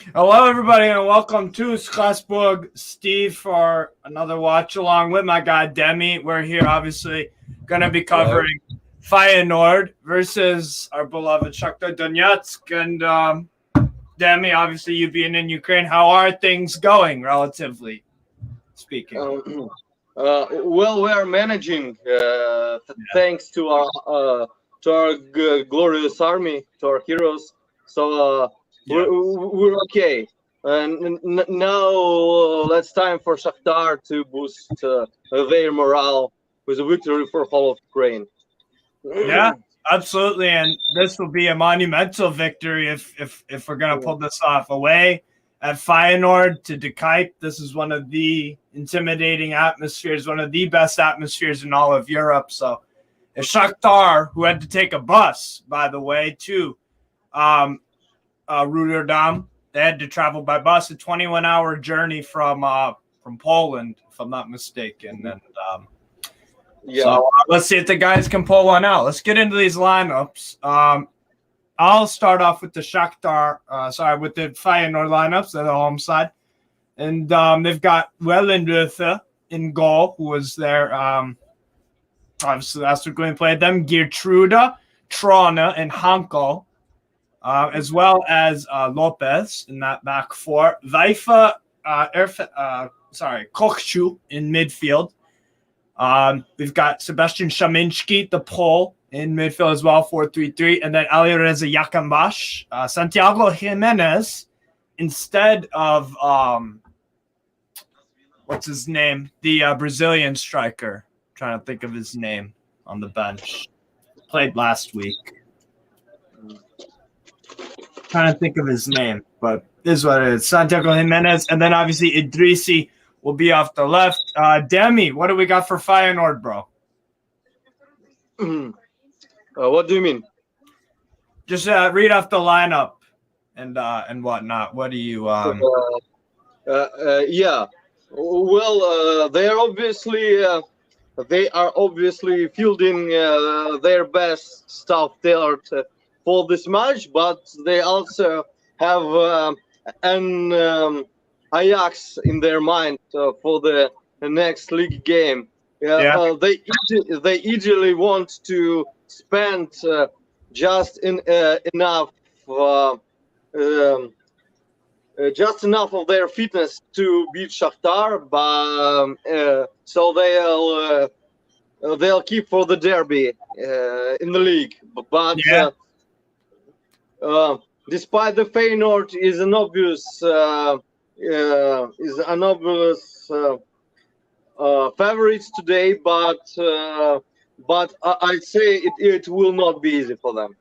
Hello, everybody, and welcome to Strasbourg. Steve for another watch along with my guy Demi. We're here, obviously, going to be covering Feyenoord versus our beloved Shakhtar Donetsk. And Demi, obviously, you being in Ukraine, how are things going, relatively speaking? Well, we are managing, thanks to our glorious army, to our heroes. So we're okay. And now it's time for Shakhtar to boost their morale with a victory for whole of Ukraine. Yeah, absolutely. And this will be a monumental victory if we're going to pull this off. Away at Feyenoord to Kuip. This is one of the intimidating atmospheres, one of the best atmospheres in all of Europe. So if Shakhtar, who had to take a bus, by the way, to Rotterdam, they had to travel by bus, a 21-hour journey from Poland, if I'm not mistaken. And so let's see if the guys can pull one out. Let's get into these lineups. I'll start off with the with the Feyenoord lineups at the home side. And they've got Wellenruther in goal, who was there. Obviously, last week when we played them. Geertruida, Trona, and Hanko, as well as Lopez in that back four. Vaifa, Kochchu in midfield. We've got Sebastian Shaminski, the Pole, in midfield as well, 4-3-3. And then Alireza Yakambash, Santiago Jimenez, instead of, what's his name? The Brazilian striker. I'm trying to think of his name on the bench. Played last week. Trying to think of his name, but this is what it is. Santiago Jimenez. And then obviously Idrissi will be off the left. Demi, what do we got for Feyenoord, bro? What do you mean? Just read off the lineup and whatnot. What do you? Yeah. Well, they are obviously fielding their best stuff tailored for this match, but they also have an Ajax in their mind for the next league game. They easily want to spend just enough of their fitness to beat Shakhtar, but so they'll keep for the derby in the league. But despite the Feyenoord is an obvious favorites today, but I'd say it will not be easy for them.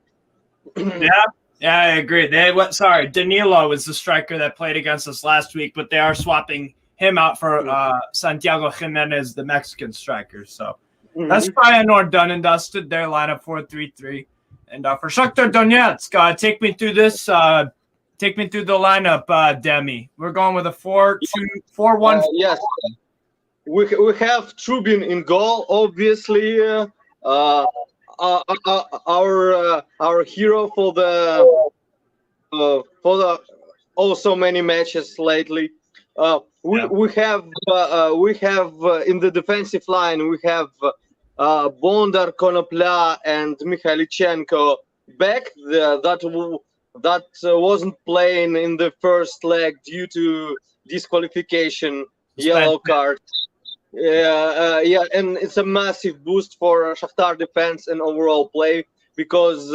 Yeah, I agree. Danilo was the striker that played against us last week, but they are swapping him out for Santiago Jimenez, the Mexican striker. So that's Feyenoord done and dusted. Their lineup 4-3-3. And for Shakhtar Donetsk, take me through this. Take me through the lineup, Demi. We're going with a 4-2-4-1. Yes, we have Trubin in goal. Obviously, our hero for the also many matches lately. We have in the defensive line we have Bondar, Konopla, and Mikhailichenko back. That wasn't playing in the first leg due to disqualification, yellow card. And it's a massive boost for Shakhtar defense and overall play because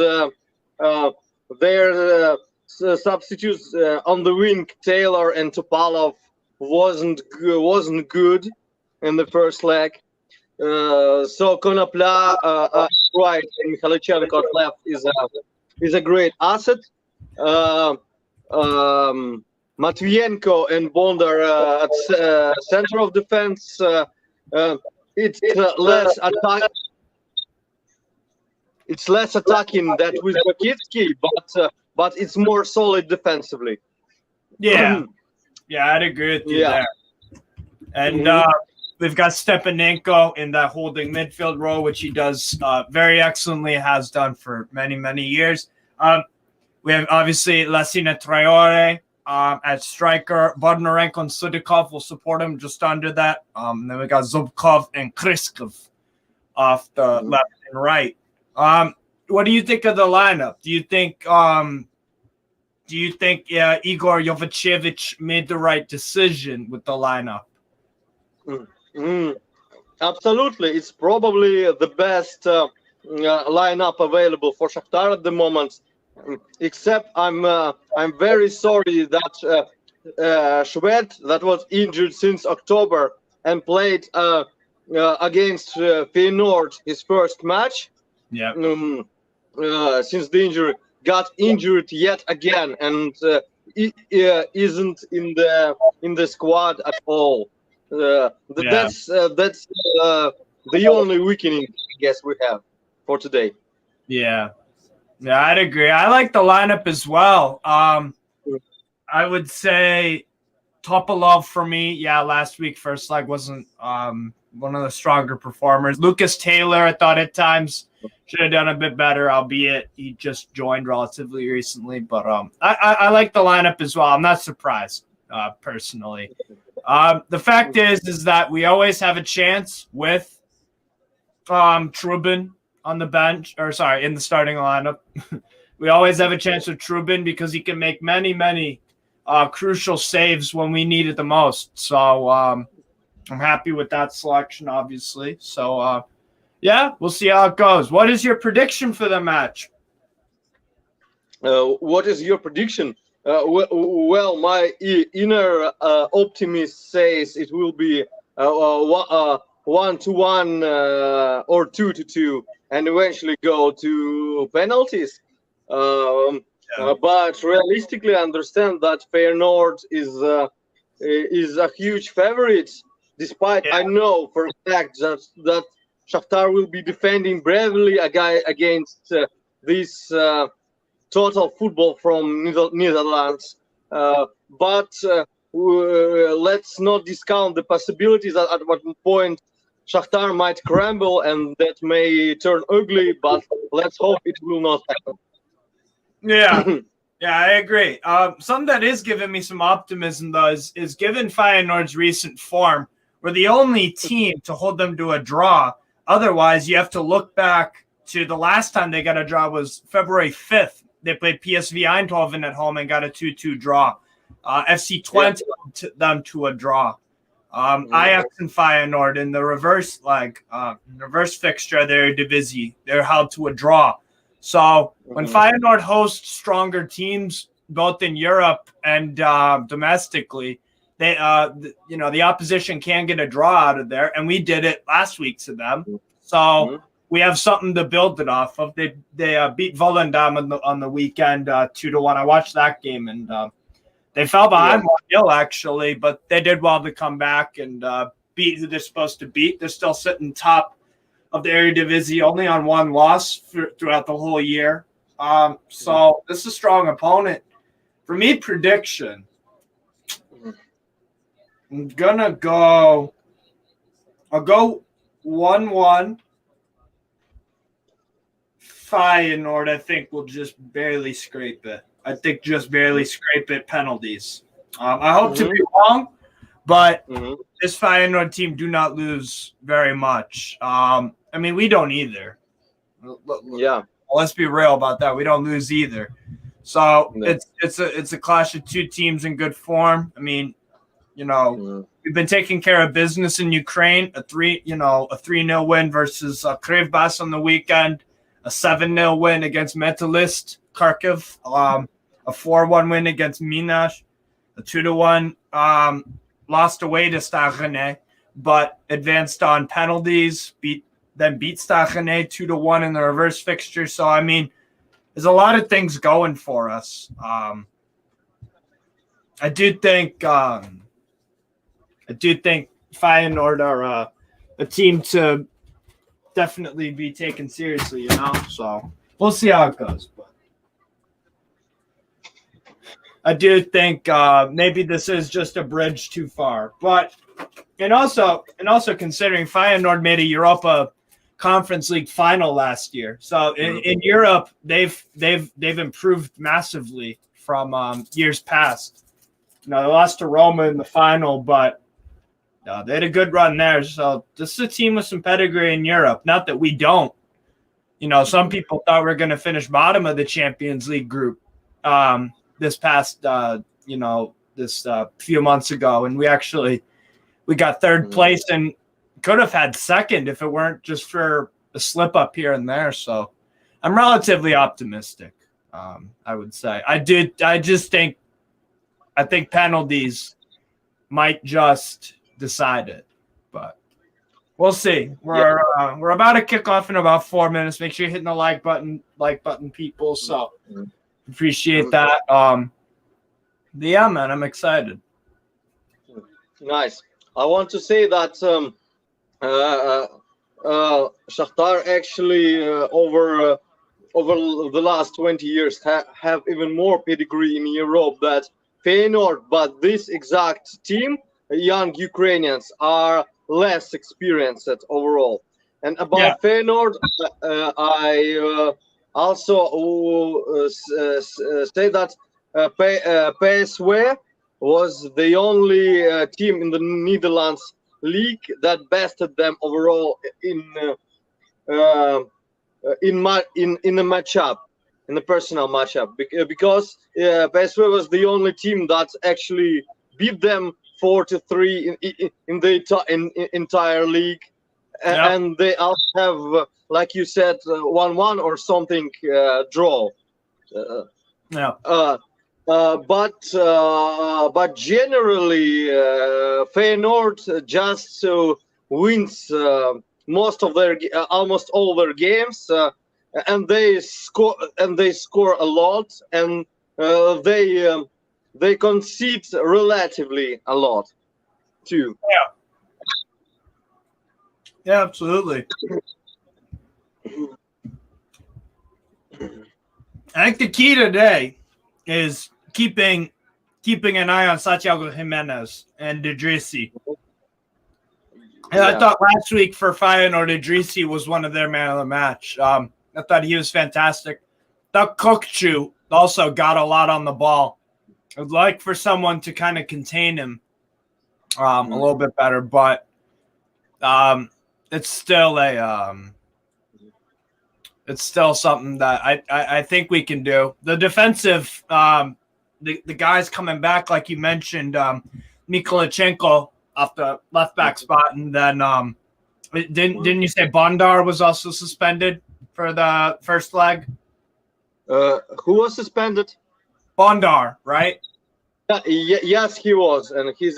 their substitutes on the wing, Taylor and Topalov, wasn't good in the first leg. So Konopla right and Mikhailichenko left is a great asset. Matvienko and Bondar at center of defense. It's less attacking than with Bakitsky, but it's more solid defensively. Yeah, I'd agree with you there. And we've got Stepanenko in that holding midfield role, which he does very excellently, has done for many, many years. We have obviously Lassina Traore at striker. Bodnarenko and Sudikov will support him just under that. Then we got Zubkov and Kryskov off the left and right. What do you think of the lineup? Do you think Igor Jovicevich made the right decision with the lineup? Absolutely, it's probably the best lineup available for Shakhtar at the moment. Except I'm very sorry that Schwed, that was injured since October and played against Feyenoord his first match. Yeah. Since the injury, got injured yet again and isn't in the squad at all. That's the only weakening I guess we have for today. Yeah, I'd agree. I like the lineup as well. I would say Topalov for me. Yeah, last week first leg wasn't one of the stronger performers. Lucas Taylor, I thought at times should have done a bit better, albeit he just joined relatively recently. But I like the lineup as well. I'm not surprised personally. The fact is that we always have a chance with Trubin on the bench, in the starting lineup. We always have a chance with Trubin because he can make many crucial saves when we need it the most. So I'm happy with that selection, obviously. So, we'll see how it goes. What is your prediction for the match? What is your prediction? Well, my inner optimist says it will be 1-1 or 2-2, and eventually go to penalties. But realistically, I understand that Feyenoord is a huge favorite. Despite I know for a fact that Shakhtar will be defending bravely against this total football from Netherlands. But let's not discount the possibilities that at one point Shakhtar might crumble and that may turn ugly, but let's hope it will not happen. Yeah, I agree. Something that is giving me some optimism, though, is given Feyenoord's recent form, we're the only team to hold them to a draw. Otherwise, you have to look back to the last time they got a draw was February 5th. They played PSV Eindhoven at home and got a 2-2 draw. FC Twente them to a draw. Ajax and Feyenoord in the reverse leg, reverse fixture, their Eredivisie, they're held to a draw. So when Feyenoord hosts stronger teams, both in Europe and domestically, they, the opposition can get a draw out of there, and we did it last week to them. So we have something to build it off of. They beat Volendam on the weekend 2-1. I watched that game, and they fell behind 1-0 actually, but they did well to come back and beat who they're supposed to beat. They're still sitting top of the Eredivisie, only on one loss throughout the whole year. So this is a strong opponent. For me, prediction, I'm gonna go. I'll go 1-1. Feyenoord, I think, will just barely scrape it. I think just barely scrape it. Penalties. I hope to be wrong, but this Feyenoord team do not lose very much. I mean, we don't either. Yeah. Let's be real about that. We don't lose either. So it's a clash of two teams in good form. I mean, we've been taking care of business in Ukraine. A 3-0 win versus Krivbas on the weekend. A 7-0 win against Metalist Kharkiv. A 4-1 win against Minash. A 2-1 lost away to Stachane, but advanced on penalties. Beat Stachane 2-1 in the reverse fixture. So I mean, there's a lot of things going for us. I do think Feyenoord are a team to definitely be taken seriously, So we'll see how it goes. But I do think maybe this is just a bridge too far. But and also considering Feyenoord made a Europa Conference League final last year, so in Europe they've improved massively from years past. they lost to Roma in the final, but they had a good run there. So this is a team with some pedigree in Europe. Not that we don't. Some people thought we were going to finish bottom of the Champions League group this past, this few months ago, and we got third place and could have had second if it weren't just for a slip up here and there. So I'm relatively optimistic. I would say I think penalties might just decide it, but we'll see. We're about to kick off in about 4 minutes. Make sure you're hitting the like button, people. So appreciate that. Yeah, man, I'm excited. Nice. I want to say that Shakhtar actually over the last 20 years have even more pedigree in Europe than Feyenoord, but this exact team, young Ukrainians, are less experienced overall. And about Feyenoord, I also say that PSV was the only team in the Netherlands league that bested them overall in a matchup, in a personal matchup, because PSV was the only team that actually beat them 4-3 in the entire league, and they also have, like you said, 1-1 or something draw. But generally, Feyenoord just wins almost all their games, and they score a lot, and they concede relatively a lot too. Yeah, absolutely. I think the key today is keeping an eye on Santiago Jimenez and Idrissi. And I thought last week for Feyenoord, Idrissi was one of their man of the match. I thought he was fantastic. Thought Kokchu also got a lot on the ball. I'd like for someone to kind of contain him a little bit better, but it's still something that I think we can do. The defensive, the guys coming back, like you mentioned, Mikolichenko off the left back spot, and then didn't you say Bondar was also suspended for the first leg? Who was suspended? Bondar, right? Yes, he was, and he's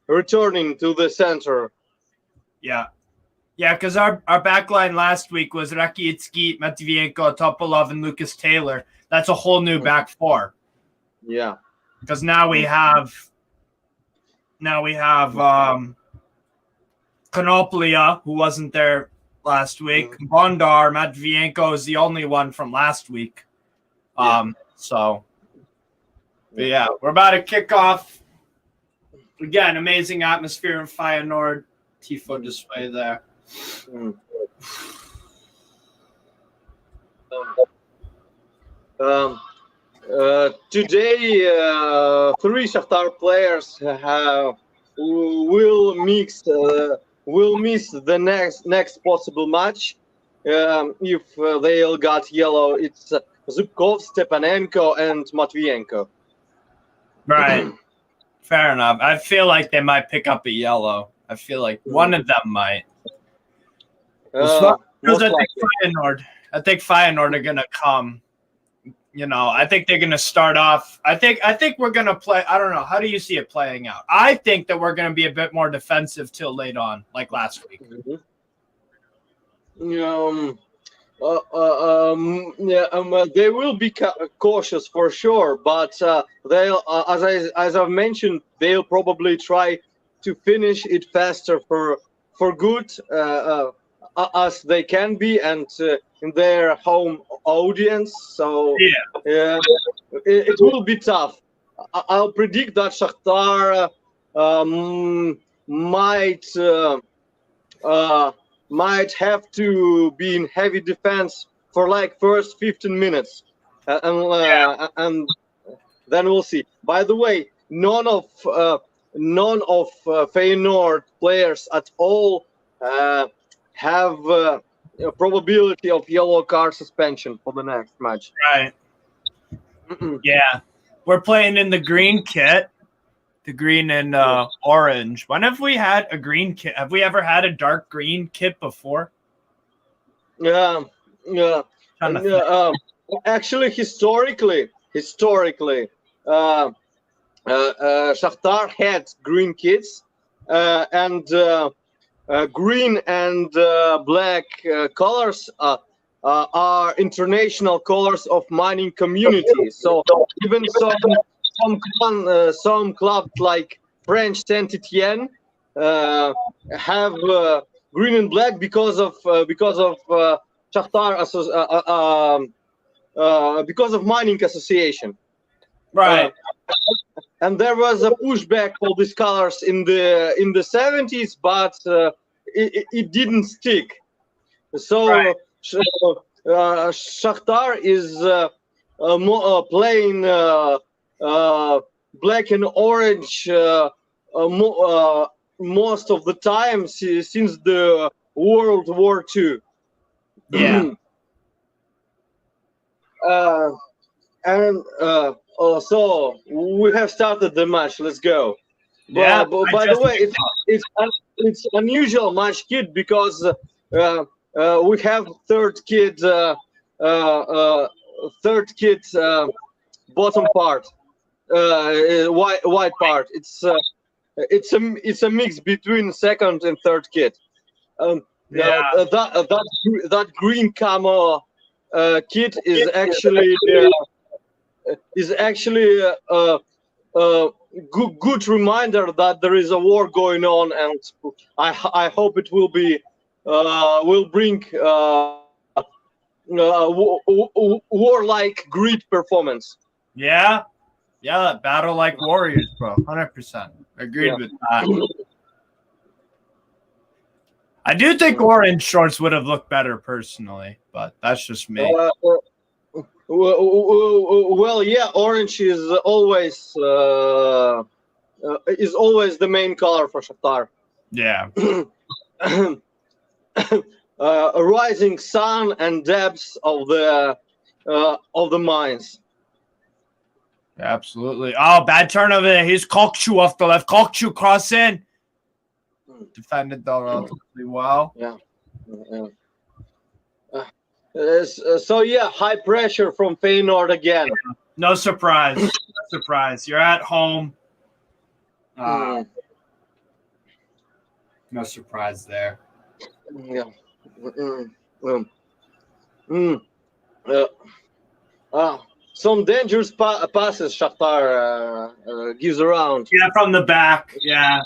returning to the center. Yeah, because our back line last week was Rakitic, Matvienko, Topolov, and Lucas Taylor. That's a whole new back four. Yeah. Because now we have Konoplia, who wasn't there last week. Bondar, Matvienko is the only one from last week. So we're about to kick off. Again, amazing atmosphere in Feyenoord. Tifo display there. Today, 3 Shakhtar players will miss the next possible match if they all got yellow. It's Zubkov, Stepanenko, and Matvienko. Right. Fair enough. I feel like they might pick up a yellow. I feel like one of them might. I think Feyenoord are gonna come. I think they're gonna start off. I think we're gonna play. I don't know. How do you see it playing out? I think that we're gonna be a bit more defensive till late on, like last week. They will be cautious for sure, but they'll, as I've mentioned, they'll probably try to finish it faster for good, as they can be, and in their home audience. So it will be tough. I'll predict that Shakhtar might have to be in heavy defense for like first 15 minutes, and then we'll see. By the way, none of Feyenoord players at all have a probability of yellow card suspension for the next match. Right. Yeah, we're playing in the green kit, the green and orange. When have we had a green kit? Have we ever had a dark green kit before? Yeah. Actually, historically, Shakhtar had green kits, and green and black colors are international colors of mining communities. So even some clubs like French Saint Etienne have green and black because of Shakhtar because of mining association. Right. And there was a pushback for these colors in the 70s, but it didn't stick. So right. Shakhtar is playing black and orange most of the time since the World War II. Yeah. So we have started the match. Let's go. Yeah. But by the way, it's unusual match, kid, because we have third kid bottom part, white part. It's a mix between second and third kit. That green camo kit is actually a good reminder that there is a war going on, and I hope it will bring war-like grit performance. Yeah, battle like warriors, bro. 100%. Agreed with that. I do think orange shorts would have looked better personally, but that's just me. Well, yeah, orange is always the main color for Shakhtar. Yeah. A rising sun and depths of the mines. Absolutely. Oh, bad turnover. Here's Kokchu off the left. Kokchu cross in. Defended though relatively well. Yeah. So yeah, high pressure from Feyenoord again. No surprise. No surprise. You're at home. No surprise there. Yeah. Some dangerous passes Shakhtar gives around. Yeah, from the back. Yeah.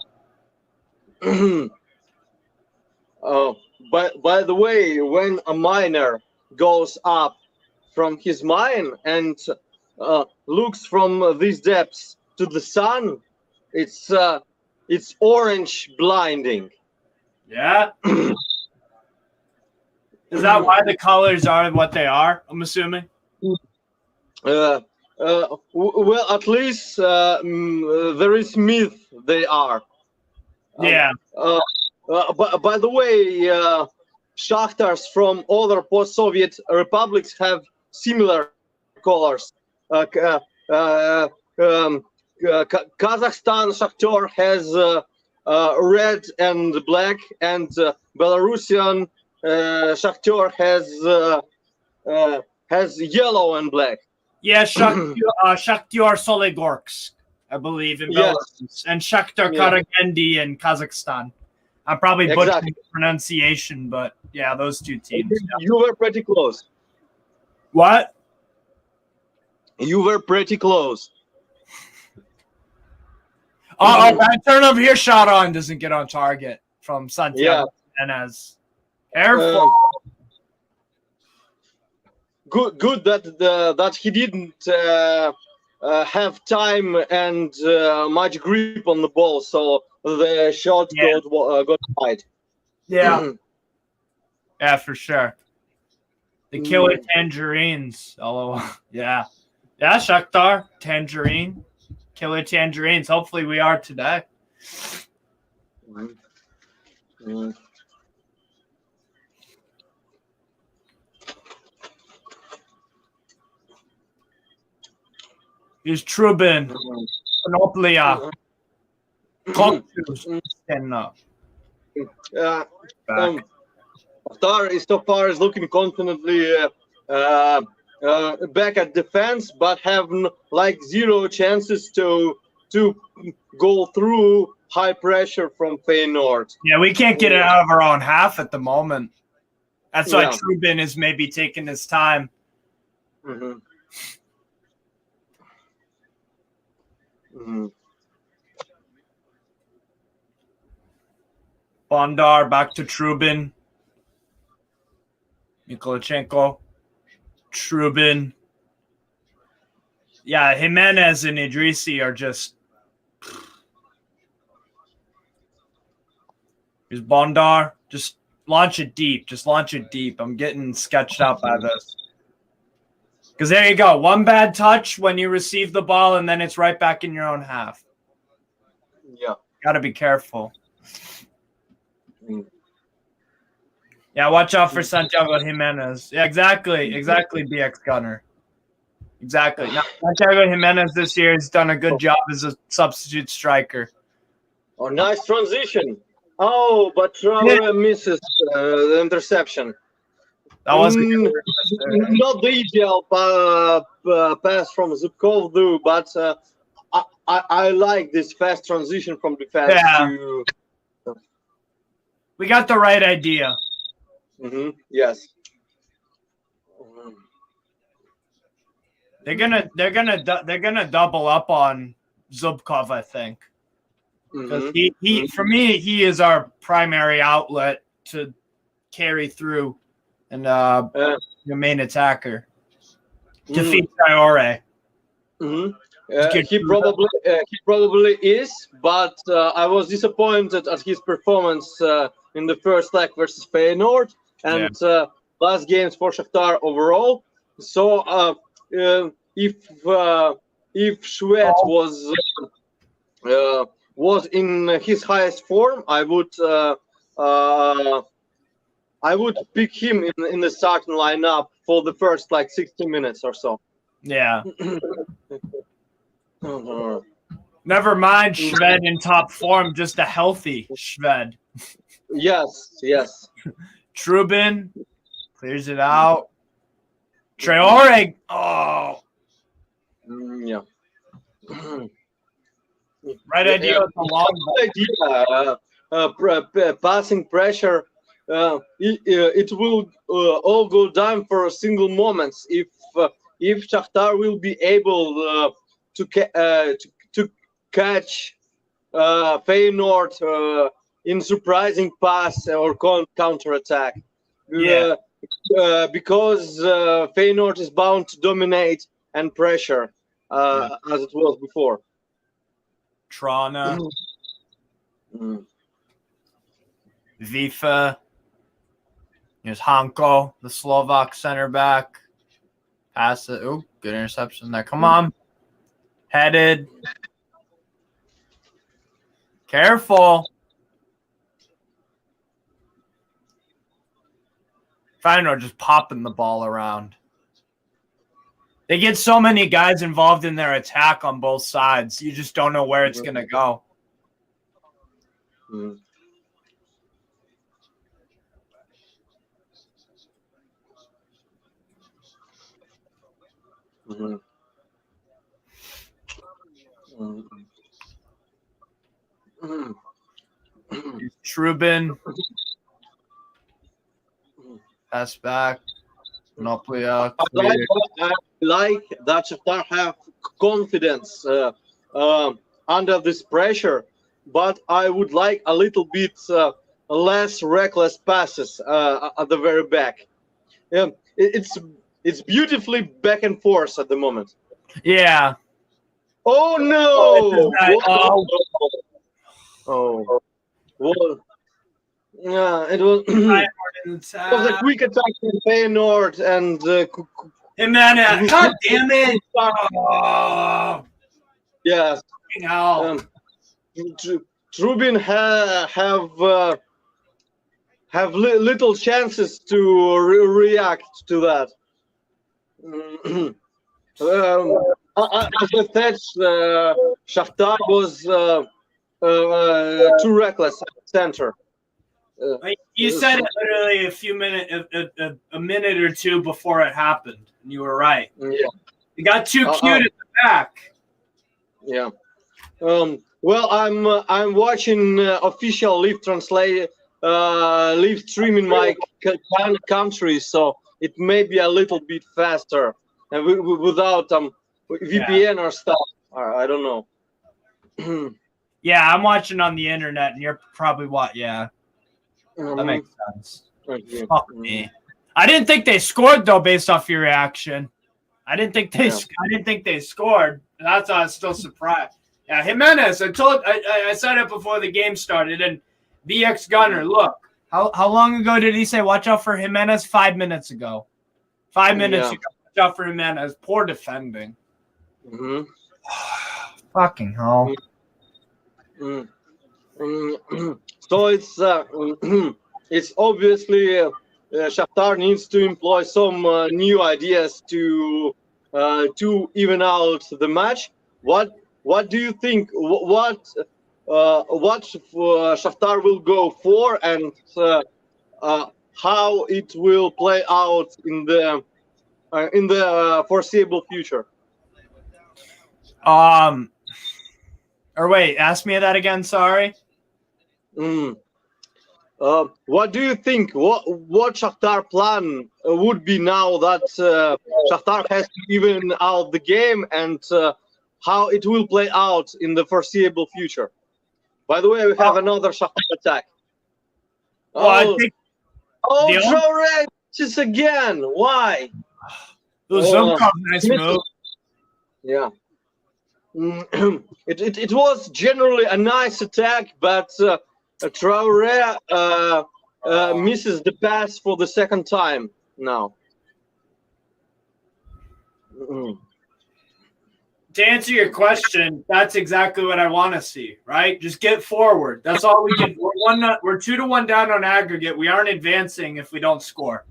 By the way, when a miner goes up from his mine and looks from these depths to the sun, it's orange blinding. Yeah. Is that why the colors are what they are? I'm assuming. Well, at least there is myth they are. Yeah. By the way, Shakhtars from other post-Soviet republics have similar colors. Kazakhstan Shakhtar has red and black, and Belarusian Shakhtar has yellow and black. Yeah, Shakhtar Soligorsk, I believe, in Belarus, and Shakhtar Karagendi in Kazakhstan. I'm probably butchering the pronunciation, but yeah, those two teams. Yeah. You were pretty close. What? You were pretty close. Bad turn over here. Shot on doesn't get on target from Santiago Jimenez. Careful. Good that he didn't have time and much grip on the ball, so the shot got wide. Yeah. Yeah, for sure. The killer tangerines. Oh, yeah. Yeah, Shakhtar, Tangerine, killer tangerines. Hopefully we are today. Here's Trubin, Panoplia, and Shakhtar is so far is looking confidently back at defense, but have like zero chances to go through high pressure from Feyenoord. Yeah, we can't get it out of our own half at the moment. That's why Trubin is maybe taking his time. Bondar back to Trubin. Mikolachenko. Trubin. Yeah, Jimenez and Idrissi are just... Here's Bondar. Just launch it deep. Just launch it deep. I'm getting sketched out by this. Because there you go. One bad touch when you receive the ball, and then it's right back in your own half. Yeah. Got to be careful. Yeah, watch out for Santiago Jimenez. Yeah, exactly. Exactly, BX Gunner. Exactly. Now, Santiago Jimenez this year has done a good job as a substitute striker. Oh, nice transition. Oh, but Traore misses the interception. That wasn't not the ideal pass from Zubkov, but I like this fast transition from defense to... We got the right idea. Yes. They're gonna double up on Zubkov, I think. Because he for me, he is our primary outlet to carry through and the main attacker. Defeat Traore. He probably is, but I was disappointed at his performance in the first leg versus Feyenoord and last games for Shakhtar overall. So if Shved was in his highest form, I would pick him in the starting lineup for the first like 60 minutes or so. Yeah. Never mind Shved in top form, just a healthy Shved. Yes. Trubin clears it out. Traore. Oh. Yeah. Right idea with the long ball. Passing pressure. It will all go down for a single moments if Shakhtar will be able to catch Feyenoord in surprising pass or counter attack. Because Feyenoord is bound to dominate and pressure as it was before. Trana. Vifa. Here's Hanko, the Slovak center back. Pass it. Oh, good interception there. Come on. Headed. Careful. Feyenoord just popping the ball around. They get so many guys involved in their attack on both sides. You just don't know where it's going to go. Trubin. Pass back. Panoplia. I like that Shakhtar have confidence under this pressure, but I would like a little bit less reckless passes at the very back. It's beautifully back and forth at the moment. Yeah. Oh no! Well, yeah, it was. It was a quick attack from Feyenoord, and Jimenez, God damn it! Oh, Yes. hell. Trubin have little chances to react to that. As I said, Shakhtar was too reckless at the center. You said it literally a minute or two before it happened, and you were right. Yeah. You got too cute at the back. Yeah. Well, I'm watching official live stream in my country, so it may be a little bit faster and without VPN or stuff. I don't know. Yeah, I'm watching on the internet, and you're probably what? Yeah, that makes sense. Fuck me. I didn't think they scored though, based off your reaction. I didn't think they scored. That's why I was still surprised. Yeah, Jimenez. I said it before the game started. And BX Gunner, look, how long ago did he say watch out for Jimenez? 5 minutes ago. 5 minutes ago. Watch out for Jimenez. Poor defending. Fucking hell. So it's obviously Shakhtar needs to employ some new ideas to even out the match. What do you think? What Shakhtar will go for, and how it will play out in the foreseeable future? Or wait, ask me that again. Sorry. What do you think? What Shakhtar plan would be now that Shakhtar has to even out the game, and how it will play out in the foreseeable future? By the way, we have another Shakhtar attack. Well, I think Traoré just again. Why? It was some nice move. Yeah. It was generally a nice attack, but Traoré misses the pass for the second time now. To answer your question, that's exactly what I want to see, right? Just get forward. That's all we can. We're 2-1 down on aggregate. We aren't advancing if we don't score.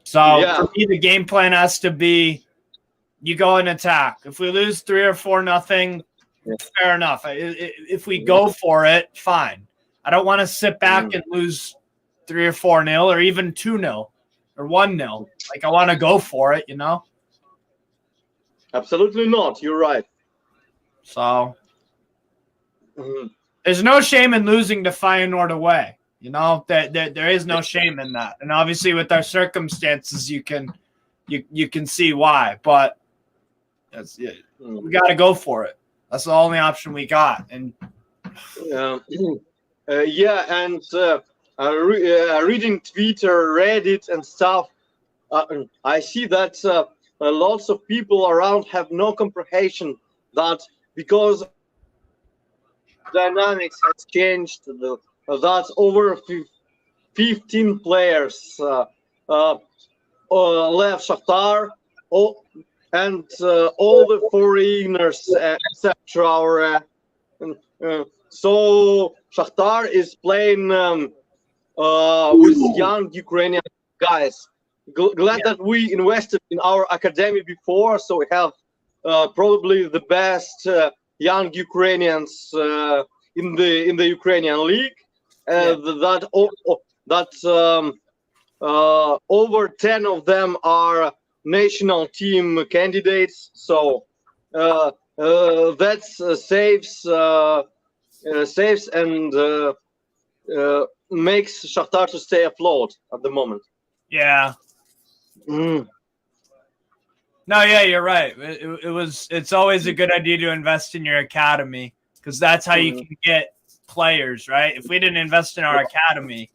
So for me, the game plan has to be you go and attack. If we lose 3 or 4-0, fair enough. If we go for it, fine. I don't want to sit back and lose 3 or 4-0 or even 2-0 or 1-0. Like, I want to go for it, you know? Absolutely not. You're right. So there's no shame in losing to Feyenoord away. You know, there is no shame in that. And obviously with our circumstances, you can see why. But we got to go for it. That's the only option we got. And and reading Twitter, Reddit, and stuff, I see that lots of people around have no comprehension that because dynamics has changed, that over 15 players left Shakhtar, and all the foreigners except Traoré. So Shakhtar is playing with young Ukrainian guys. Glad that we invested in our academy before, so we have probably the best young Ukrainians in the Ukrainian league. Over 10 of them are national team candidates, so that saves and makes Shakhtar to stay afloat at the moment. Yeah. No, yeah, you're right. It's always a good idea to invest in your academy because that's how you can get players, right? If we didn't invest in our academy,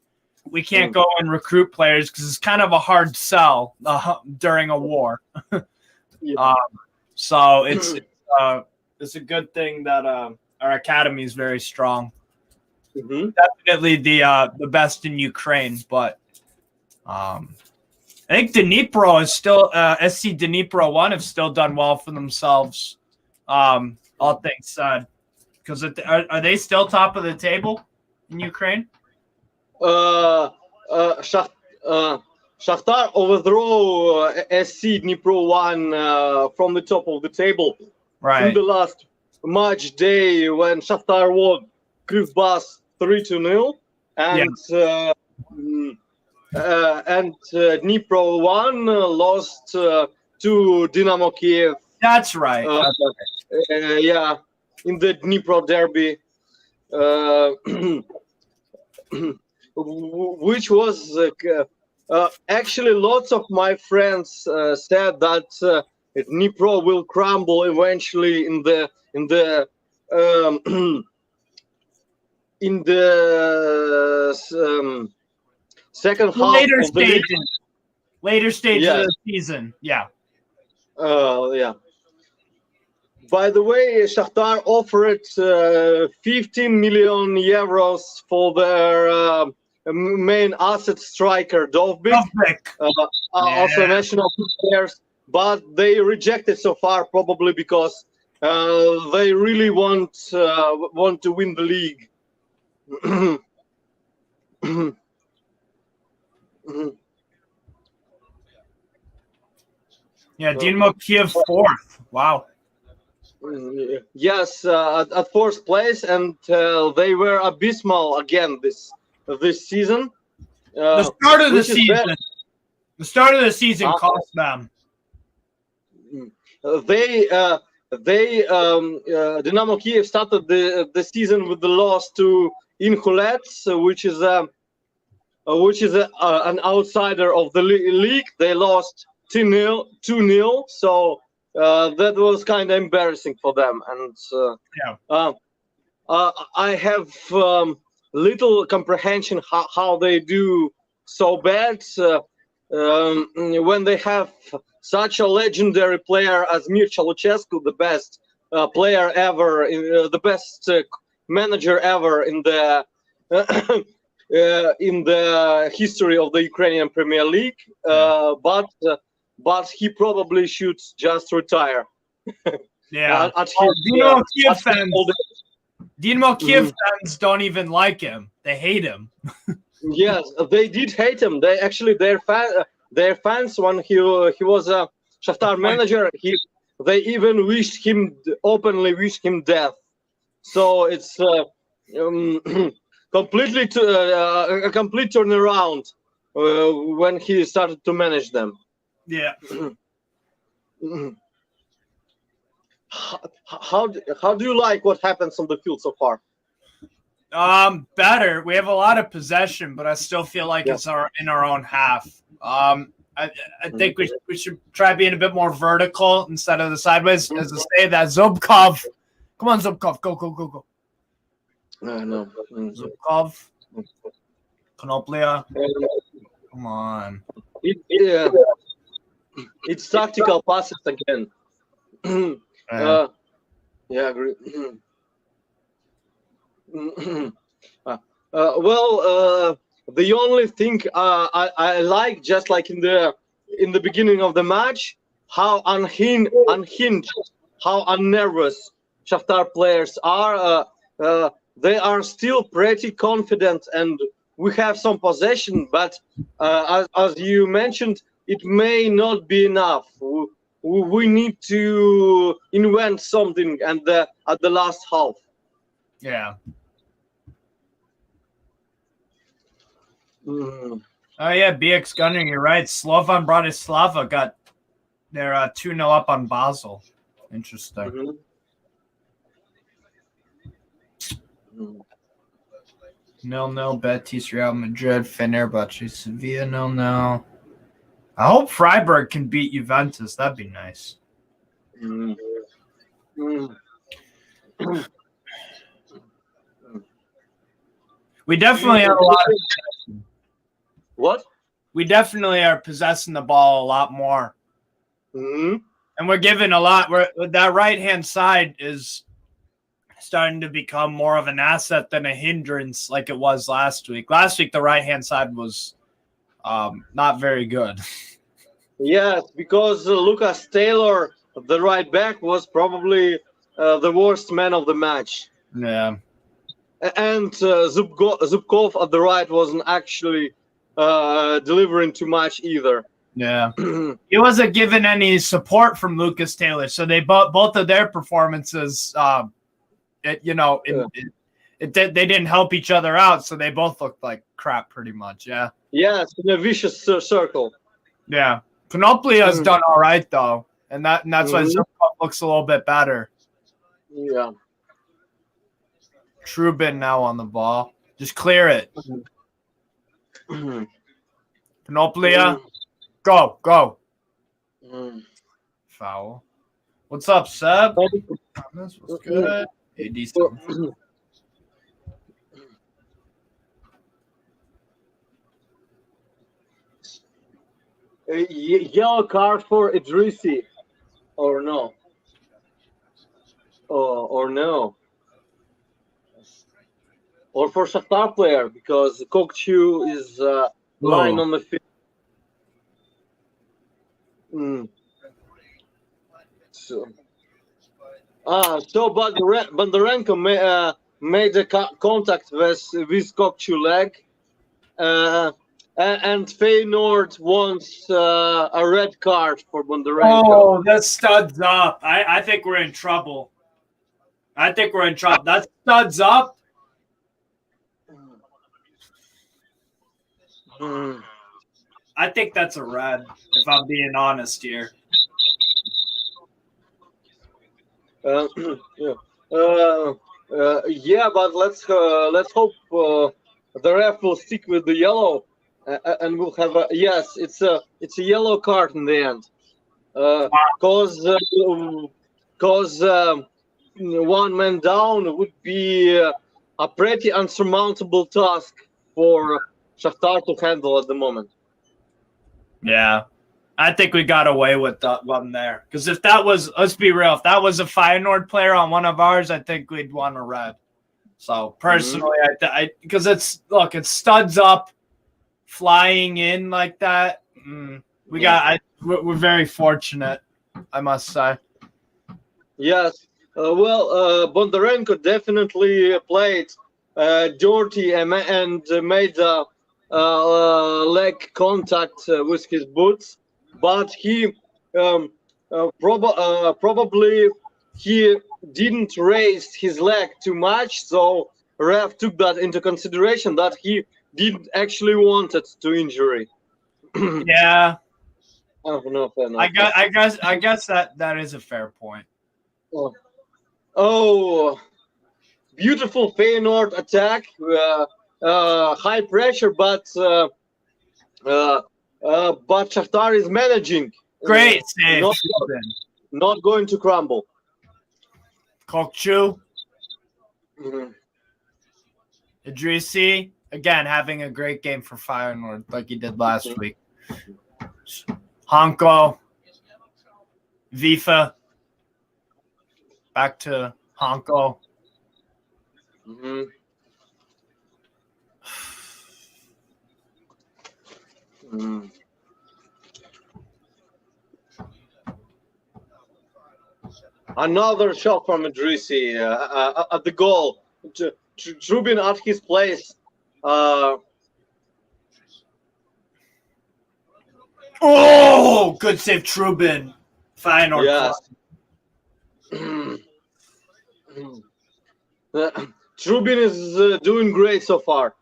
we can't go and recruit players because it's kind of a hard sell during a war. So it's a good thing that our academy is very strong. Definitely the best in Ukraine, but I think Dnipro is still SC Dnipro 1 have still done well for themselves. All things said, because are they still top of the table in Ukraine? Shakhtar overthrow SC Dnipro 1 from the top of the table in the last match day when Shakhtar won Kuip 3-0, and Dnipro 1 lost to Dynamo Kiev. That's right. Yeah, in the Dnipro derby, which was actually lots of my friends said that Dnipro will crumble eventually in the second half later of the later stage of the season. Yeah. By the way, Shakhtar offered 15 million euros for their main asset striker, Dovbyk. Also national players, but they rejected so far, probably because they really want to win the league. Yeah, Dynamo Kiev 4th. Wow. Yes, at 4th place, and they were abysmal again this season. The start of the season. The start of the season cost them. Dynamo Kiev started the season with the loss to Inhulets, which is an outsider of the league. They lost 2-0, so that was kind of embarrassing for them. And I have little comprehension how they do so bad when they have such a legendary player as Mircea Lucescu, the best player ever, the best manager ever in the history of the Ukrainian Premier League. But he probably should just retire. Dynamo Kiev fans don't even like him. They hate him. Yes, they did hate him. They actually their fans when he was a Shakhtar manager, they even openly wished him death. So it's completely a complete turnaround when he started to manage them. Yeah. How do you like what happens on the field so far? Better. We have a lot of possession, but I still feel like it's in our own half. I think we should try being a bit more vertical instead of the sideways. As I say, that Zubkov. Come on, Zubkov. Go. No. Zubkov. Konoplia. Come on. It's tactical passes again. Yeah, I agree. The only thing I like, just like in the beginning of the match, how unhinged, how unnervous Shakhtar players are. They are still pretty confident, and we have some possession, but as you mentioned, it may not be enough. We need to invent something at the last half. Yeah. Oh yeah, BX Gunner, you're right. Slovan Bratislava got their 2-0 up on Basel. Interesting. 0-0 Betis, Real Madrid, Fenerbahce, Sevilla 0-0. I hope Freiburg can beat Juventus. That'd be nice. We definitely have a lot of possession. What? We definitely are possessing the ball a lot more. And we're giving a lot. That right-hand side is starting to become more of an asset than a hindrance like it was last week. Last week, the right-hand side was not very good. Yes, because Lucas Taylor, the right back, was probably the worst man of the match. Yeah. And Zubkov at the right wasn't actually delivering too much either. Yeah. He wasn't given any support from Lucas Taylor, so they both of their performances, they didn't help each other out, so they both looked like crap pretty much. Yeah. Yes, in a vicious circle. Yeah. Konoplia's done all right though, and that's why Zubkov looks a little bit better. Yeah. Trubin now on the ball. Just clear it. Konoplia. Go. Foul. What's up, Seb? This was good. Hey, decent. Yellow card for Idrissi, or no? Or no? Or for Shakhtar player, because Kokchu is lying on the field. So Bondarenko made a contact with Kokchu leg, and Feyenoord wants a red card for Bondarenko. Oh, that studs up. I think we're in trouble. That studs up. I think that's a red, if I'm being honest here. Yeah, but let's hope the ref will stick with the yellow, and we'll have a it's a yellow card in the end, cause one man down would be a pretty unsurmountable task for Shakhtar to handle at the moment. Yeah. I think we got away with that one there. Because if that was, let's be real, if that was a Feyenoord player on one of ours, I think we'd want a red. So personally, because it's studs up, flying in like that. We're very fortunate, I must say. Yes. Bondarenko definitely played dirty and made leg contact with his boots. But he probably he didn't raise his leg too much, so ref took that into consideration that he didn't actually want it to injury. Yeah. No, I guess that is a fair point. Oh, beautiful Feyenoord attack, high pressure, but Shakhtar is managing. Great save. Not going to crumble. Kokchu. Idrissi, again, having a great game for Feyenoord like he did last week. Hanko. Vifa. Back to Hanko. Another shot from Idrissi at the goal. Trubin at his place. Oh, good save, Trubin. Feyenoord. Yes. Trubin is doing great so far.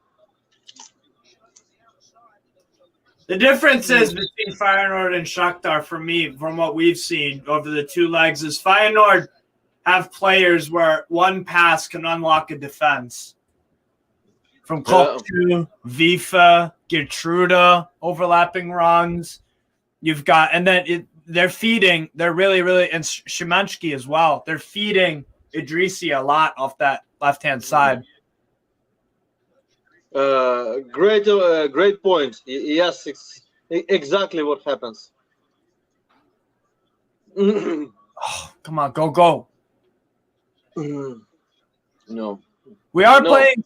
The difference is between Feyenoord and Shakhtar for me, from what we've seen over the two legs, is Feyenoord have players where one pass can unlock a defense. From Kokchu, Vifa, Gertruda, overlapping runs. You've got, and then they're feeding, they're really, and Szymanski as well. They're feeding Idrissi a lot off that left-hand side. Great point. Yes, it's exactly what happens. Oh, come on, go. No. We are playing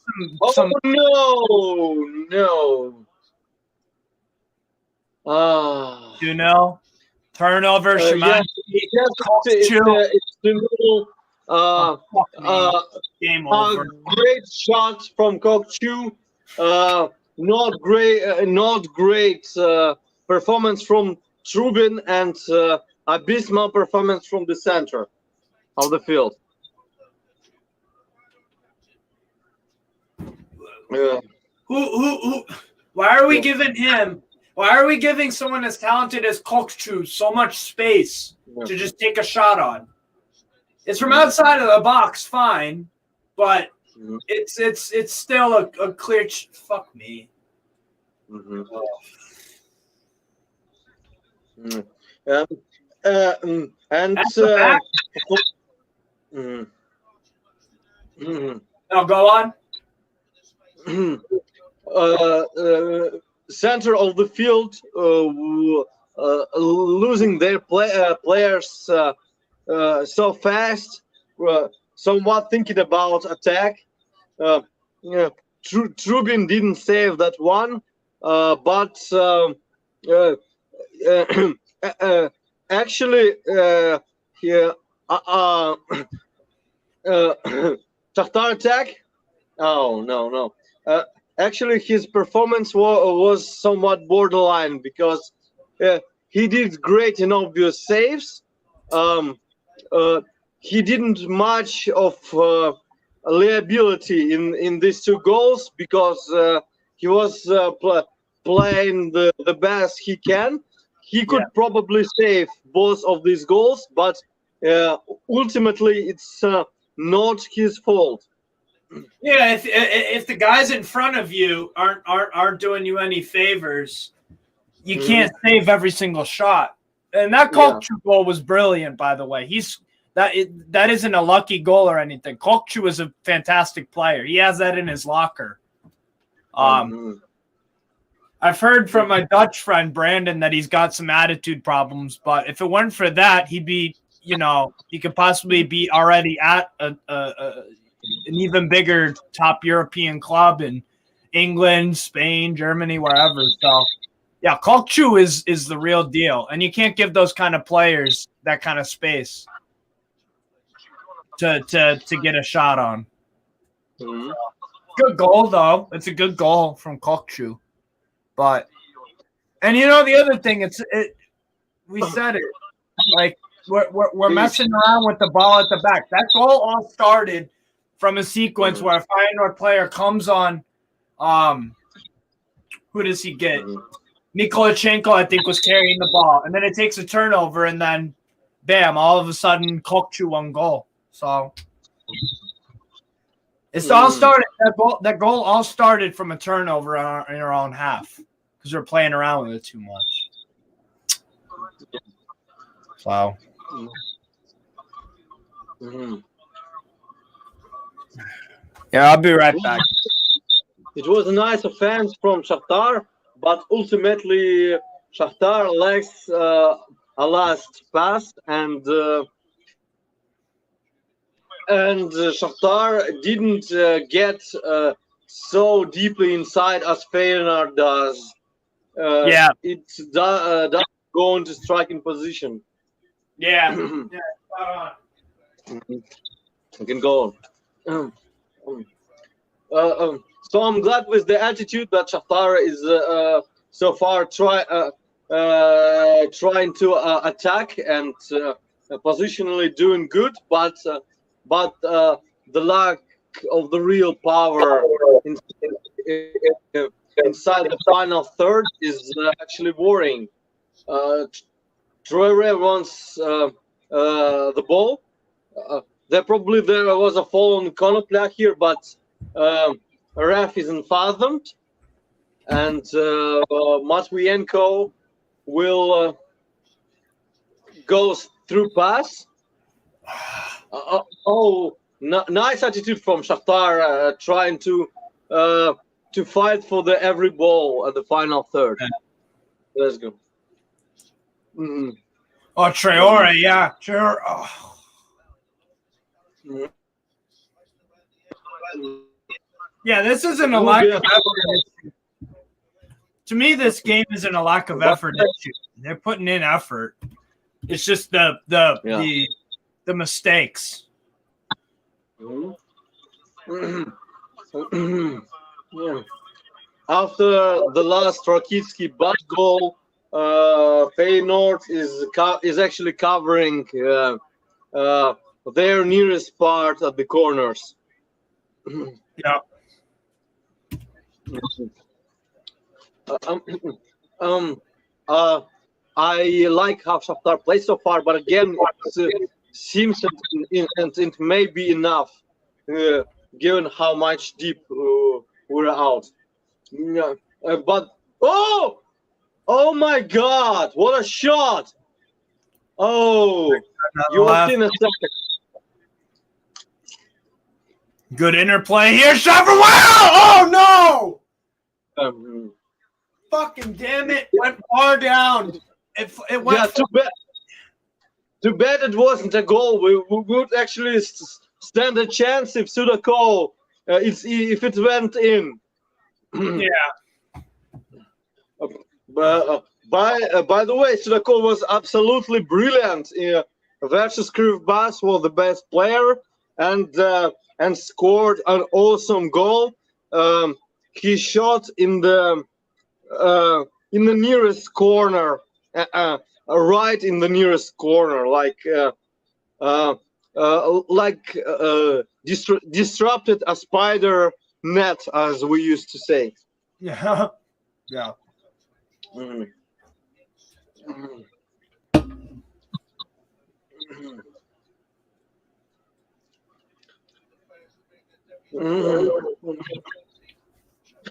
some. No. 2-0. Turnover, yes, Szymanski. it's the middle. Game over. Great shot from Kokchu. Not great performance from Trubin, and abysmal performance from the center of the field. Who? Why are we giving him? Why are we giving someone as talented as Kokchu so much space to just take a shot on? It's from outside of the box, fine, but it's still a clear. Fuck me. Now go on. Center of the field losing their players so fast, somewhat thinking about attack. Trubin didn't save that one, but actually, Shakhtar attack. Oh no. Actually, his performance was somewhat borderline because he did great in obvious saves. He didn't much of liability in these two goals because he was playing the best he can. He could probably save both of these goals, but ultimately it's not his fault. Yeah, if the guys in front of you aren't doing you any favors, you can't save every single shot. And that Kokchu goal was brilliant, by the way. That isn't a lucky goal or anything. Kokchu is a fantastic player. He has that in his locker. I've heard from my Dutch friend Brandon that he's got some attitude problems, but if it weren't for that, he'd be, he could possibly be already at an even bigger top European club in England, Spain, Germany, wherever. So, yeah, Kokchu is the real deal, and you can't give those kind of players that kind of space to get a shot on. Good goal, though. It's a good goal from Kokchu. But, and the other thing, we said it, like we're messing around with the ball at the back. That goal all started from a sequence where a Feyenoord player comes on. Who does he get? Nikolachenko, I think, was carrying the ball, and then it takes a turnover, and then, bam! All of a sudden, Kokchu on goal. So it's all started. That goal all started from a turnover in our own half because we're playing around with it too much. Wow. Yeah, I'll be right back. It was a nice offense from Shakhtar, but ultimately Shakhtar lacks a last pass, and Shakhtar didn't get so deeply inside as Feyenoord does. It doesn't go into striking position. Yeah. You can go on. So I'm glad with the attitude that Shakhtar is so far trying to attack and positionally doing good, but the lack of the real power inside the final third is actually worrying. Traore wants the ball. There was a fall on Konoplyak here, but ref isn't fathomed, and Matvienko will go through pass. Nice attitude from Shakhtar, trying to fight for the every ball at the final third. Let's go. Oh, Traore, yeah, sure. Oh. Yeah, this isn't a lack of effort. To me, this game isn't a lack of effort issue. They're putting in effort. It's just the mistakes. After the last Rakitsky bad goal, Feyenoord is actually covering their nearest part at the corners. Yeah. I like how Shakhtar plays so far, but again, it seems it may be enough, given how much deep we're out. But oh my God! What a shot! Oh, you will see in a second. Good interplay here. Shot for wow! Oh no! Fucking damn it! Went far down. It went. Yeah, too bad it wasn't a goal. We would actually stand a chance if Sudakov, if it went in. Yeah. By the way, Sudakov was absolutely brilliant. Versus Krivbas was the best player and scored an awesome goal. He shot in the nearest corner, right in the nearest corner, disrupted a spider net, as we used to say. Yeah. Yeah.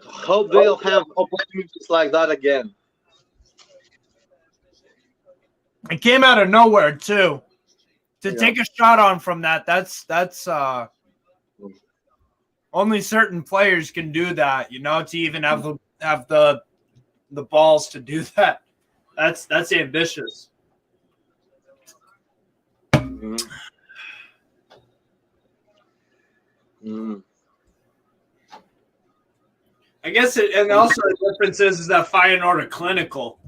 Hope they'll have opportunities like that again. It came out of nowhere too. To take a shot on from that's only certain players can do that, to even have the balls to do that. That's ambitious. I guess and also the difference is that Feyenoord are clinical.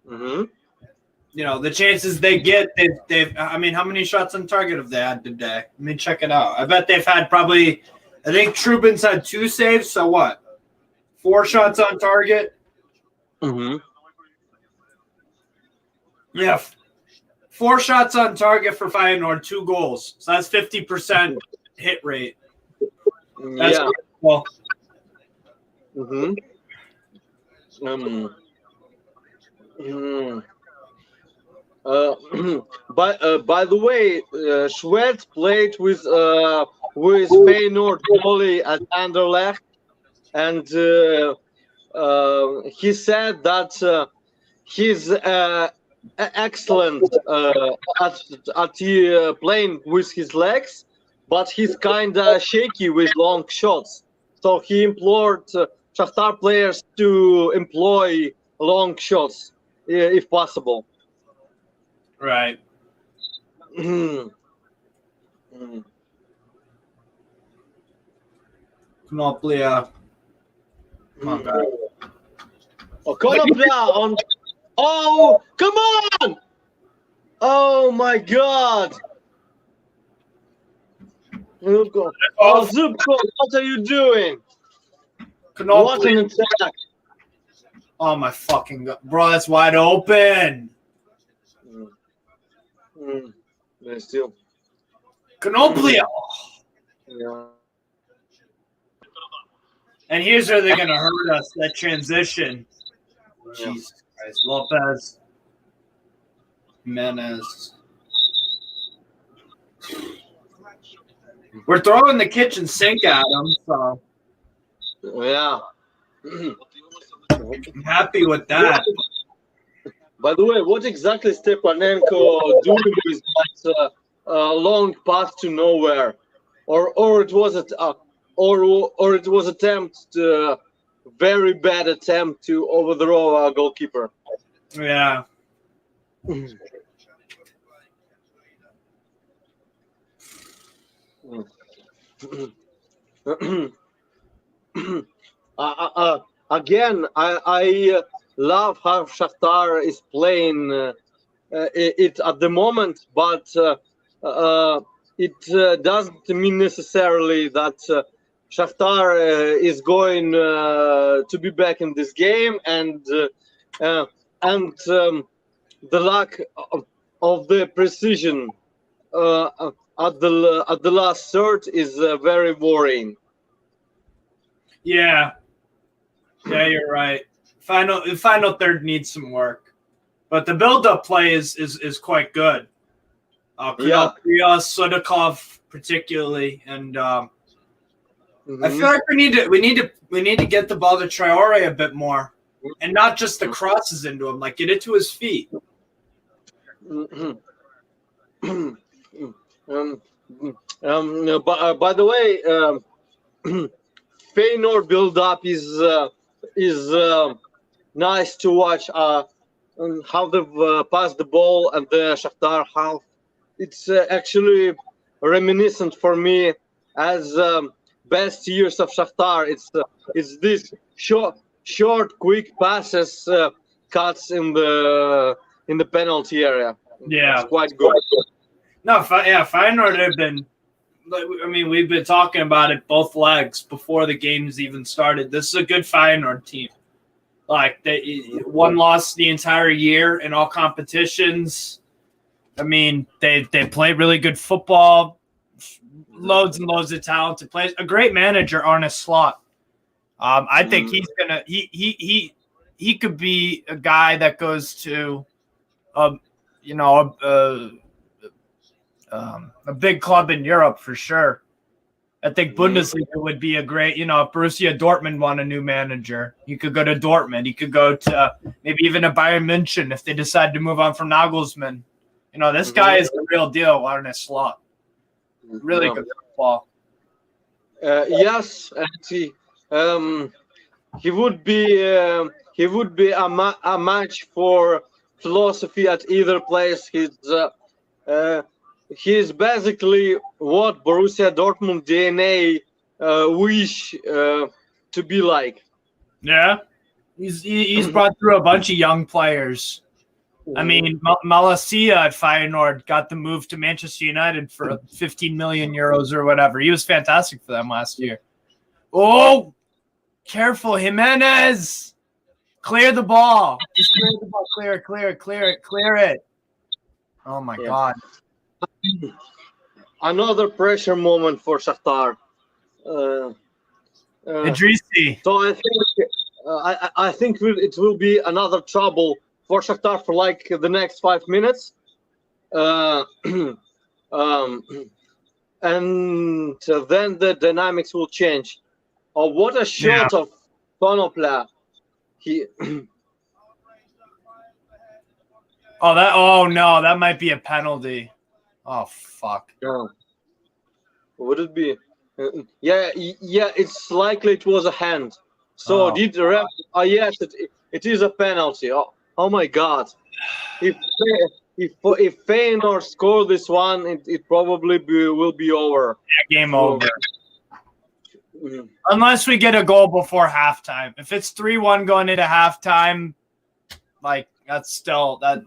The chances they get, they've. I mean, how many shots on target have they had today? Let me check it out. I bet they've had probably. I think Trubin's had 2 saves. So what? 4 shots on target. Yeah, 4 shots on target for Feyenoord, 2 goals. So that's 50% hit rate. That's cool. By the way, Schwed played with Feyenoord goalie at Anderlecht, and he said that he's excellent at playing with his legs, but he's kind of shaky with long shots. So he implored Shakhtar players to employ long shots if possible. Right. Konoplia. Konoplia on. Oh, come on! Oh my God! Oh, Zubko, what are you doing? What an attack! Oh my fucking God. Bro, that's wide open. Still. Konoplia. Yeah. And here's where they're gonna hurt us. That transition. Jesus Christ. Lopez. Jimenez. We're throwing the kitchen sink at them, so yeah. I'm happy with that. By the way, what exactly Stepanenko doing with that long pass to nowhere, or it was attempt, very bad attempt to overthrow a goalkeeper. Yeah. again, I love how Shakhtar is playing it at the moment, but it doesn't mean necessarily that Shakhtar is going to be back in this game, and the lack of the precision at the last third is very worrying. Yeah, you're right. Final third needs some work, but the build-up play is quite good. Krios, Sudakov particularly, and I feel like we need to get the ball to Traore a bit more, and not just the crosses into him, like get it to his feet. By the way, Feyenoord build-up is nice to watch. How they've passed the ball and the Shakhtar half. It's actually reminiscent for me as best years of Shakhtar. It's this short, quick passes, cuts in the penalty area. Yeah, it's quite good. No, Feyenoord have been. I mean, we've been talking about it both legs before the games even started. This is a good Feyenoord team. Like they one loss the entire year in all competitions. I mean, they play really good football, loads and loads of talented players. A great manager, Arne Slot. I think he's gonna he could be a guy that goes to a big club in Europe for sure. I think Bundesliga would be a great, if Borussia Dortmund want a new manager, he could go to Dortmund. He could go to maybe even a Bayern München if they decide to move on from Nagelsmann. This guy is the real deal on his slot. Really good football. Yes, and he would be a match for philosophy at either place. He's basically what Borussia Dortmund DNA wish to be like. Yeah, he's brought through a bunch of young players. I mean, Malacia at Feyenoord got the move to Manchester United for 15 million euros or whatever. He was fantastic for them last year. Oh, careful, Jimenez. Clear the ball. Just clear the ball. Clear it. Oh, my God. Another pressure moment for Shakhtar. Idrissi. So I think it will be another trouble for Shakhtar for like the next 5 minutes. And then the dynamics will change. Oh, what a shot of Konopla. Oh no, that might be a penalty. Oh fuck. Yeah. Would it be? Yeah, it's likely it was a hand. So did the ref? Yes, it is a penalty. Oh my God! If Feyenoord score this one, it probably will be over. Yeah, game over. Unless we get a goal before halftime. If it's 3-1 going into halftime, like that's still that.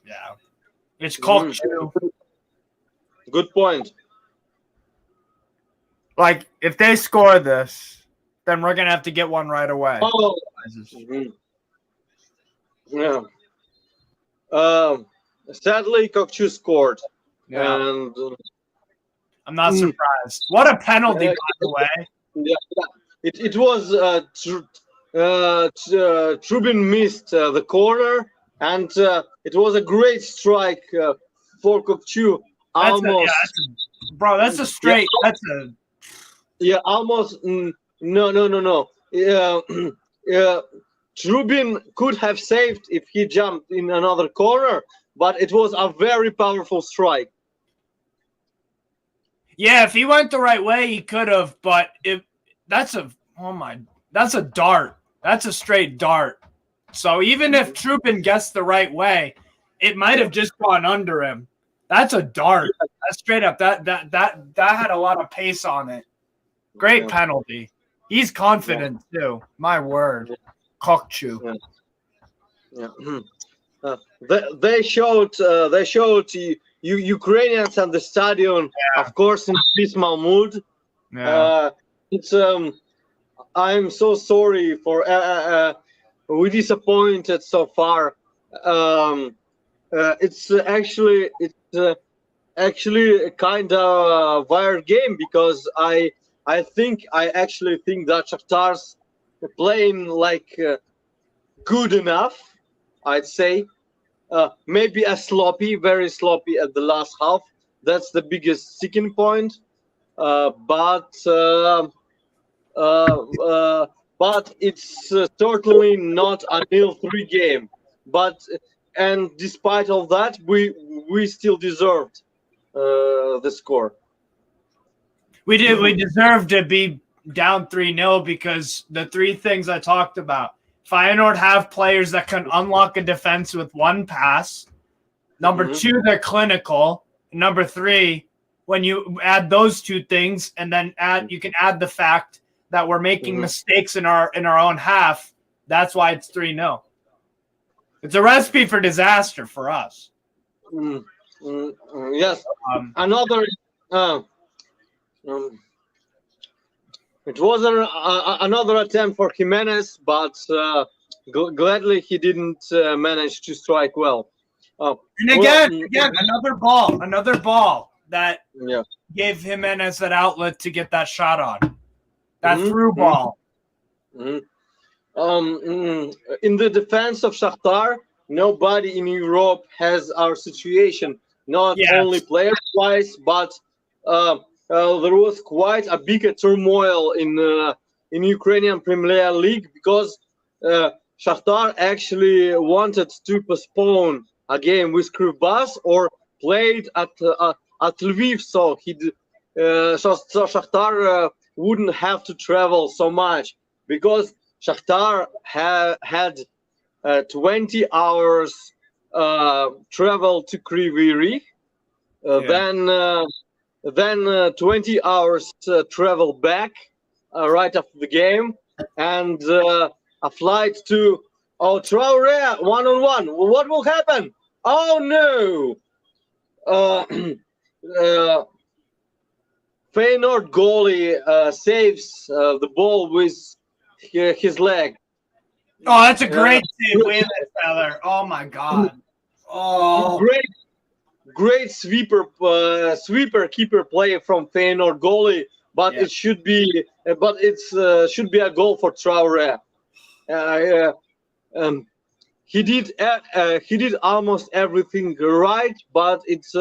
Yeah, it's called two. Good point. Like if they score this, then we're gonna have to get one right away. Oh. Yeah. Sadly, Kokchu scored. Yeah. And I'm not surprised. What a penalty, by the way. Yeah. It was Trubin missed the corner, and it was a great strike for Kokchu. Almost. That's a straight. Almost. No. Trubin could have saved if he jumped in another corner, but it was a very powerful strike. Yeah, if he went the right way, he could have. But that's a dart. That's a straight dart. So even if Trubin gets the right way, it might have just gone under him. That's a dart. That's straight up. That had a lot of pace on it. Great penalty. He's confident too. My word, Kokchu. Yeah. They showed Ukrainians at the stadion, of course, in peaceful mood. Yeah. It's I'm so sorry for we disappointed so far. It's actually a kind of weird game because I actually think that Shakhtar's playing like good enough, I'd say. Maybe very sloppy at the last half. That's the biggest sticking point. But it's certainly not a 0-3 game. And despite of that, we still deserved the score. We did. We deserved to be down 3-0 because the three things I talked about. Feyenoord have players that can unlock a defense with one pass. Number two, they're clinical. Number three, when you add those two things, and then you can add the fact that we're making mistakes in our own half. That's why it's 3-0. It's a recipe for disaster for us. Yes. Another. It was another attempt for Jimenez, but gladly he didn't manage to strike well. And again, another ball that gave Jimenez that outlet to get that shot on. That through ball. In the defense of Shakhtar, nobody in Europe has our situation. Not only player-wise, but there was quite a big turmoil in Ukrainian Premier League because Shakhtar actually wanted to postpone a game with Kuip or played at Lviv, so Shakhtar wouldn't have to travel so much because Shakhtar had 20 hours travel to Kryvyi Rih, then 20 hours travel back right after the game, and a flight to Traore 1-on-1. What will happen? Oh no! Feyenoord goalie saves the ball with his leg. Oh, that's a great save, feller. Oh my God! Oh, great sweeper keeper play from Feyenoord goalie, but it should be a goal for Traore. He did almost everything right, but it's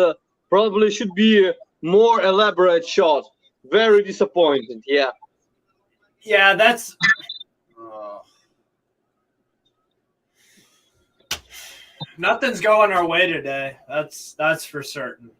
probably should be a more elaborate shot. Very disappointing. Yeah, that's. Nothing's going our way today. That's for certain.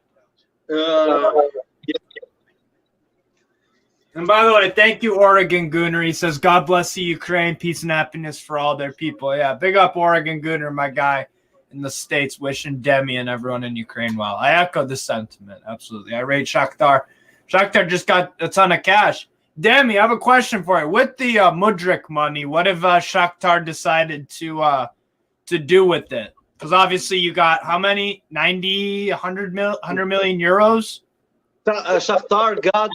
And by the way, thank you, Oregon Gooner. He says, God bless the Ukraine. Peace and happiness for all their people. Yeah, big up Oregon Gooner, my guy in the States, wishing Demi and everyone in Ukraine well. I echo the sentiment. Absolutely. I rate Shakhtar. Shakhtar just got a ton of cash. Demi, I have a question for you. With the Mudryk money, what have Shakhtar decided to do with it? Because obviously you got how many? 90, 100 million euros? Shakhtar got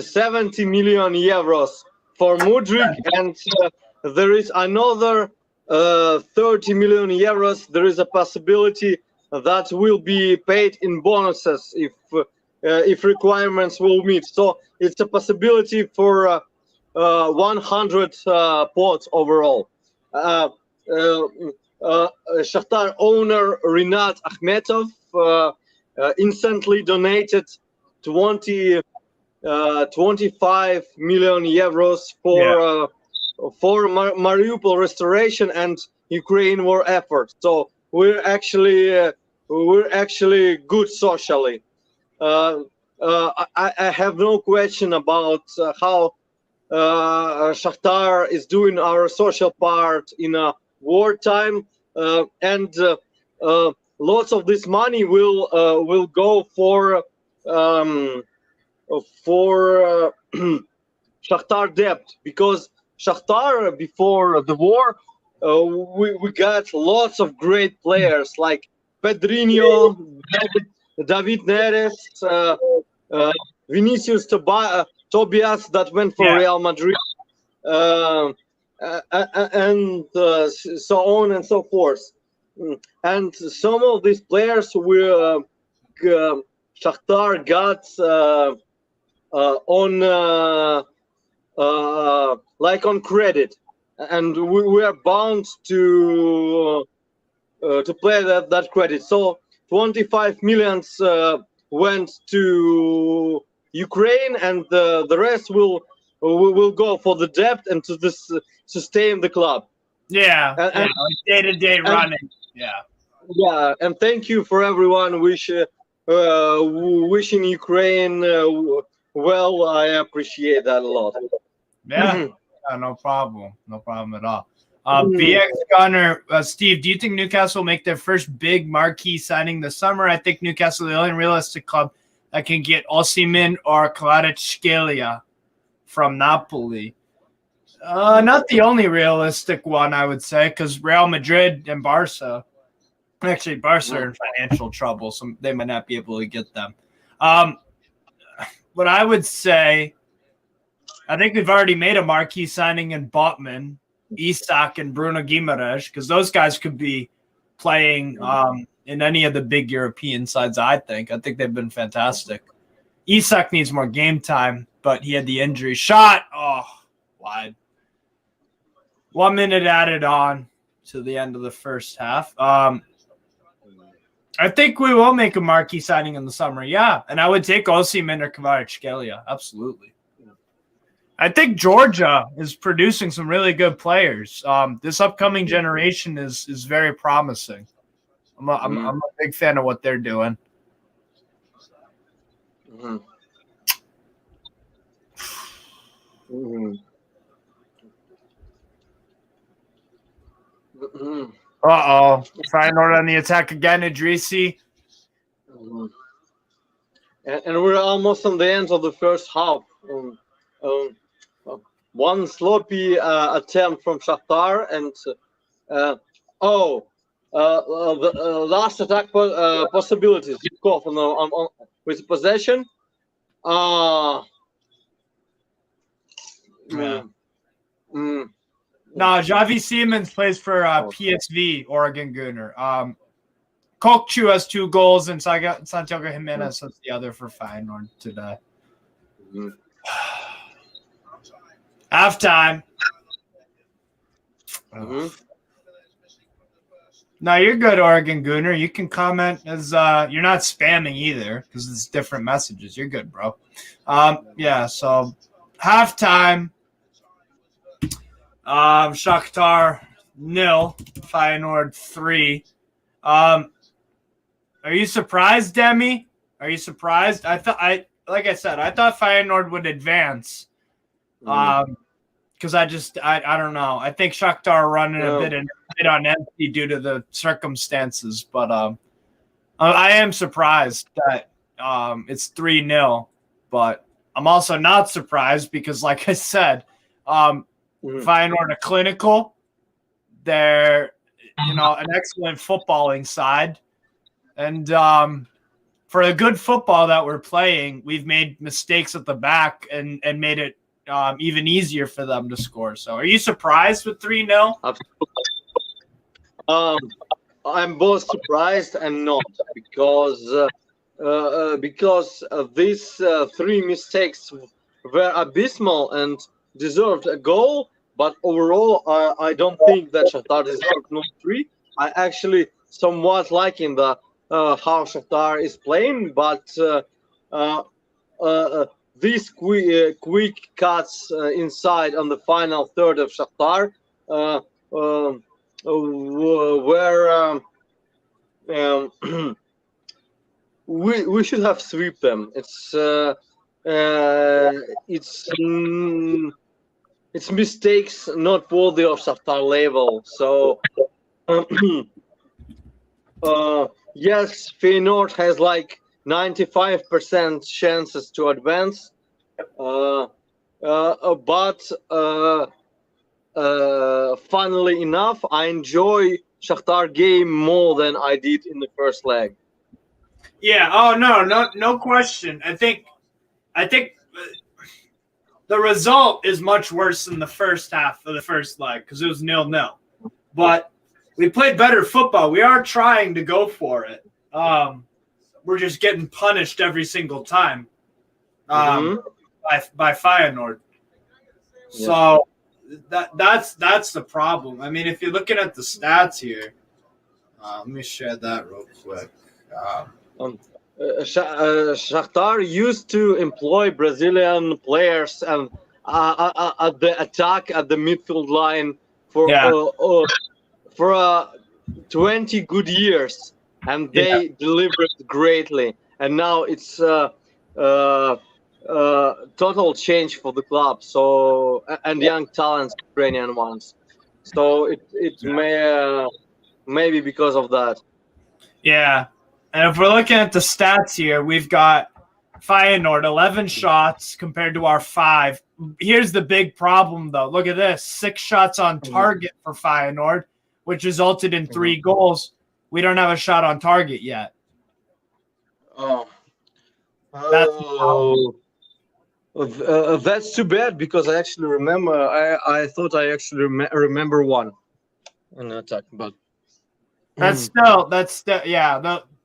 70 million euros for Mudryk, and there is another 30 million euros. There is a possibility that will be paid in bonuses if requirements will meet. So it's a possibility for 100 pots overall. Shakhtar owner Rinat Akhmetov instantly donated 25 million euros for Mariupol restoration and Ukraine war effort. So we're actually good socially. I have no question about how Shakhtar is doing our social part in a wartime, and lots of this money will go for Shakhtar debt, because Shakhtar before the war, we got lots of great players like Pedrinho, David Neres, Vinicius Tobias that went for Real Madrid, and so on and so forth. And some of these players were Shakhtar got on like on credit, and we are bound to play that credit. So 25 millions went to Ukraine, and the rest will go for the debt and to sustain the club. Yeah, and day-to-day running. Yeah, and thank you for everyone wishing Ukraine well. I appreciate that a lot. Yeah, no problem at all. BX Gunner, Steve, do you think Newcastle will make their first big marquee signing this summer? I think Newcastle is the only realistic club that can get Osimhen or Kvaratskhelia from Napoli. Not the only realistic one, I would say, because Real Madrid and Barca are in financial trouble, so they might not be able to get them. But I would say, I think we've already made a marquee signing in Botman, Isak, and Bruno Guimaraes, because those guys could be playing in any of the big European sides, I think. I think they've been fantastic. Isak needs more game time, but he had the injury. Shot! Oh, wide. 1 minute added on to the end of the first half. I think we will make a marquee signing in the summer, yeah. And I would take Osimhen or Kvaratskhelia, absolutely. I think Georgia is producing some really good players. This upcoming generation is very promising. I'm a big fan of what they're doing. Feyenoord on the attack again, Idrissi. And we're almost on the end of the first half. One sloppy attempt from Shakhtar, and the last attack possibilities. Zivkov on with possession. No, Xavi Simons plays for PSV, Oregon Gunner. Kokchu has 2 goals, and Santiago Jimenez has the other for Feyenoord today. Halftime. No, you're good, Oregon Gunner. You can comment as you're not spamming either because it's different messages. You're good, bro. So halftime. Shakhtar 0, Feyenoord 3. Are you surprised, Demi? Are you surprised? Like I said, I thought Feyenoord would advance. Because I don't know. I think Shakhtar running a bit on empty due to the circumstances, but I am surprised that it's 3-0. But I'm also not surprised because, like I said, Feyenoord are clinical. They're an excellent footballing side, and for the good football that we're playing, we've made mistakes at the back and made it even easier for them to score. So are you surprised with 3-0? I'm both surprised and not, because these 3 mistakes were abysmal and deserved a goal. But overall, I don't think that Shakhtar deserved no 3. I actually somewhat liking the how Shakhtar is playing, but these quick cuts inside on the final third of Shakhtar were we should have swept them. It's mistakes not worthy of Shakhtar level. So yes, Feyenoord has like 95% chances to advance. but funnily enough, I enjoy Shakhtar game more than I did in the first leg. Yeah. Oh no question. I think the result is much worse than the first half of the first leg because it was 0-0. But we played better football. We are trying to go for it. We're just getting punished every single time by Feyenoord. Yeah. So that's the problem. I mean, if you're looking at the stats here, let me share that real quick. Shakhtar used to employ Brazilian players and at the attack at the midfield line for 20 good years, and they delivered greatly. And now it's total change for the club. So and young talents, Ukrainian ones. So it may be because of that. Yeah. And if we're looking at the stats here, we've got Feyenoord 11 shots compared to our 5. Here's the big problem, though. Look at this: 6 shots on target for Feyenoord, which resulted in 3 goals. We don't have a shot on target yet. That's too bad because I actually remember. I thought I actually remember one in attack, but that's still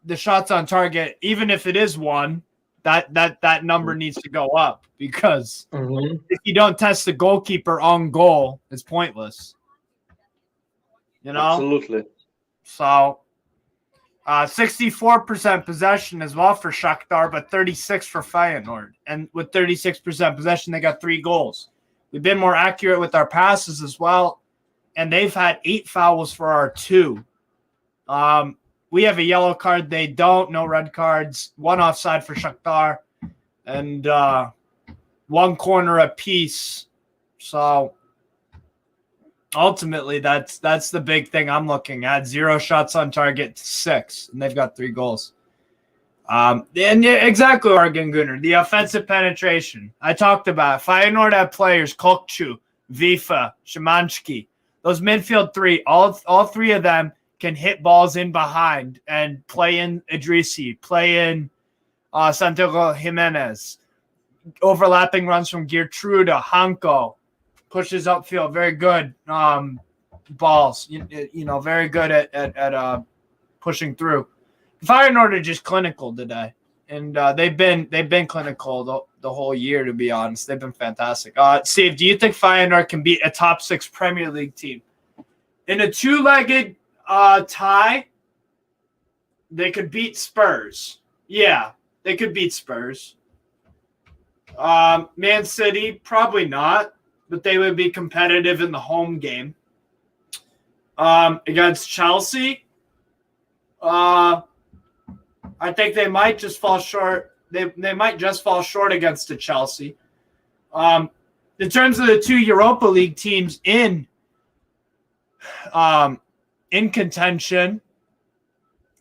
the shots on target. Even if it is 1, that number needs to go up because if you don't test the goalkeeper on goal, it's pointless. You know, absolutely. So 64% possession as well for Shakhtar, but 36 for Feyenoord. And with 36% possession, they got 3 goals. We've been more accurate with our passes as well, and they've had 8 fouls for our 2. We have a yellow card. They don't. No red cards. 1 offside for Shakhtar, and 1 corner apiece. So ultimately, that's the big thing I'm looking at. 0 shots on target to 6, and they've got 3 goals. And yeah, exactly, Oregon Gunnar. The offensive penetration. I talked about it. Feyenoord have players, Kokchu, Vifa, Szymanski. Those midfield 3, all 3 of them can hit balls in behind and play in Idrissi, play in Santiago Jimenez. Overlapping runs from Geertruida, Hanko. Pushes upfield, very good balls. You know, very good at pushing through. Feyenoord are just clinical today, and they've been clinical the whole year. To be honest, they've been fantastic. Steve, do you think Feyenoord can beat a top 6 Premier League team in a 2-legged tie? They could beat Spurs. Yeah, they could beat Spurs. Man City, probably not. But they would be competitive in the home game. Against Chelsea, I think they might just fall short. They might just fall short against the Chelsea. In terms of the 2 Europa League teams in contention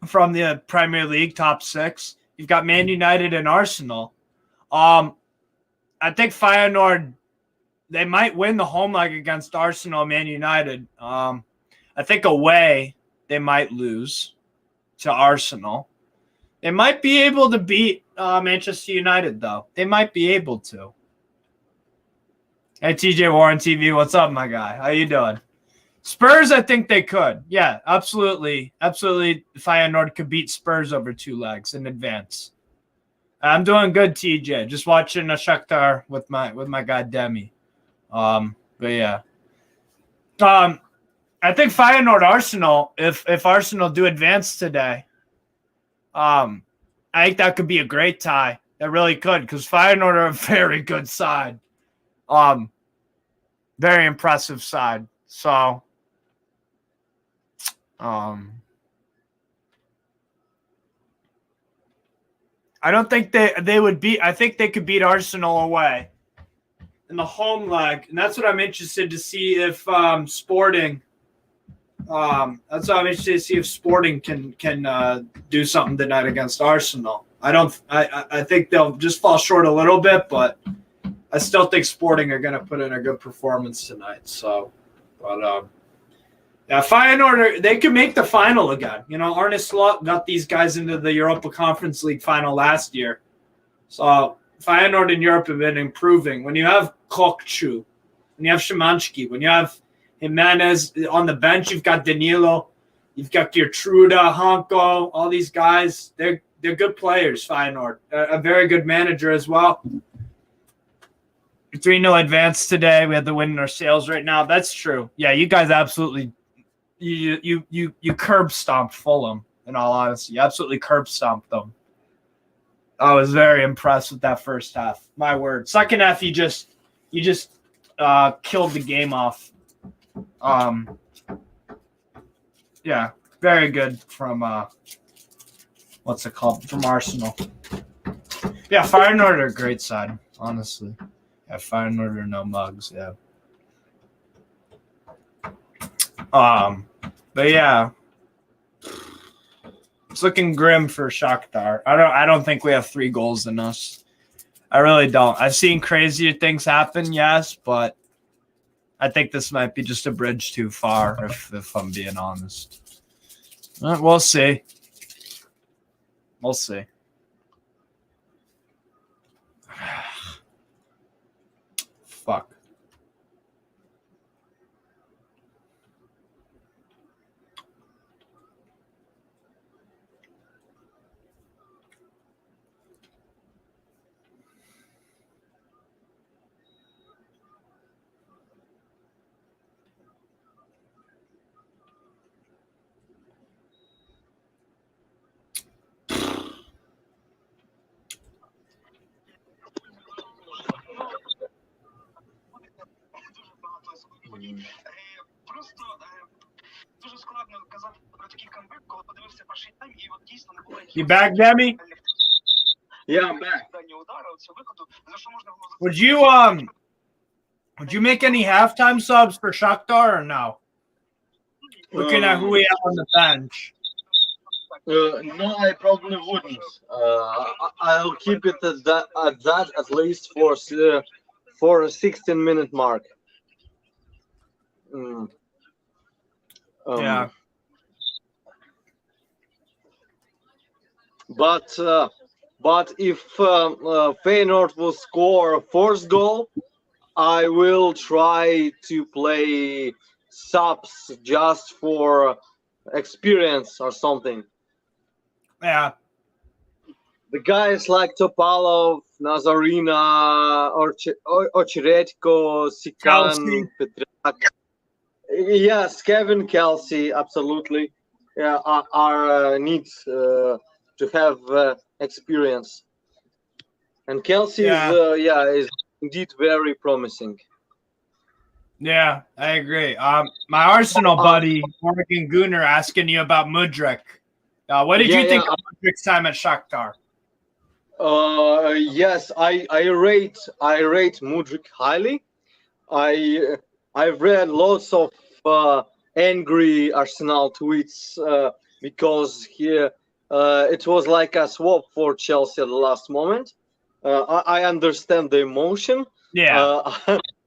from the Premier League top 6, you've got Man United and Arsenal. I think Feyenoord, they might win the home leg against Arsenal and Man United. I think away they might lose to Arsenal. They might be able to beat Manchester United, though. They might be able to. Hey, TJ Warren TV, what's up, my guy? How you doing? Spurs, I think they could. Yeah, absolutely. Absolutely, Feyenoord could beat Spurs over 2 legs in advance. I'm doing good, TJ. Just watching a Shakhtar with my guy Demi. But yeah. I think Feyenoord Arsenal, if Arsenal do advance today, I think that could be a great tie. That really could, because Feyenoord are a very good side. Very impressive side. So I don't think they would beat. I think they could beat Arsenal away in the home leg, and that's what I'm interested to see if Sporting. That's what I'm interested to see if Sporting can do something tonight against Arsenal. I think they'll just fall short a little bit, but I still think Sporting are going to put in a good performance tonight. So, but yeah, Feyenoord, they could make the final again. You know, Arne Slot got these guys into the Europa Conference League final last year. So Feyenoord in Europe have been improving. When you have Kokchu, when you have Szymanski, when you have Jimenez on the bench, you've got Danilo, you've got Gertruda, Hanko, all these guys. They're good players, Feyenoord. A very good manager as well. 3-0 advance today. We had the win in our sales right now. That's true. Yeah, you guys absolutely you curb stomped Fulham, in all honesty. You absolutely curb stomped them. I was very impressed with that first half. My word. Second half, you just killed the game off. Yeah, very good from what's it called? From Arsenal. Yeah, Feyenoord are a great side, honestly. Yeah, Feyenoord are no mugs, yeah. But yeah. It's looking grim for Shakhtar. I don't think we have 3 goals in us. I really don't. I've seen crazier things happen, yes, but I think this might be just a bridge too far, if I'm being honest. We'll see. We'll see. Fuck. You back, Demi? Yeah, I'm back. Would you make any halftime subs for Shakhtar or no? Looking at who we have on the bench. No, I probably wouldn't. I'll keep it at that at least for a 16-minute mark. Yeah. But if Feyenoord will score a 4th goal, I will try to play subs just for experience or something. Yeah. The guys like Topalov, Nazarina, Ocheretko, Sikan, Petrak. Yes, Kevin, Kelsey, absolutely. Yeah, are need to have experience. And Kelsey is indeed very promising. Yeah, I agree. My Arsenal buddy, Morgan Gunnar, asking you about Mudryk. What did you think of Mudryk's time at Shakhtar? Yes, I rate Mudryk highly. I've read lots of angry Arsenal tweets because it was like a swap for Chelsea at the last moment. I understand the emotion. Yeah.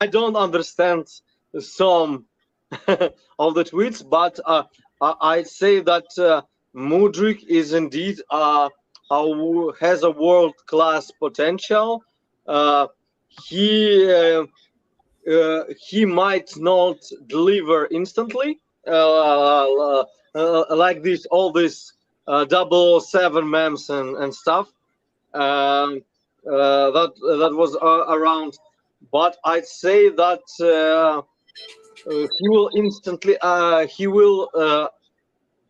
I don't understand some of the tweets, but I'd say that Mudryk is indeed has a world-class potential. He might not deliver instantly, like all this 007 memes and stuff. That was around, but I'd say that he will instantly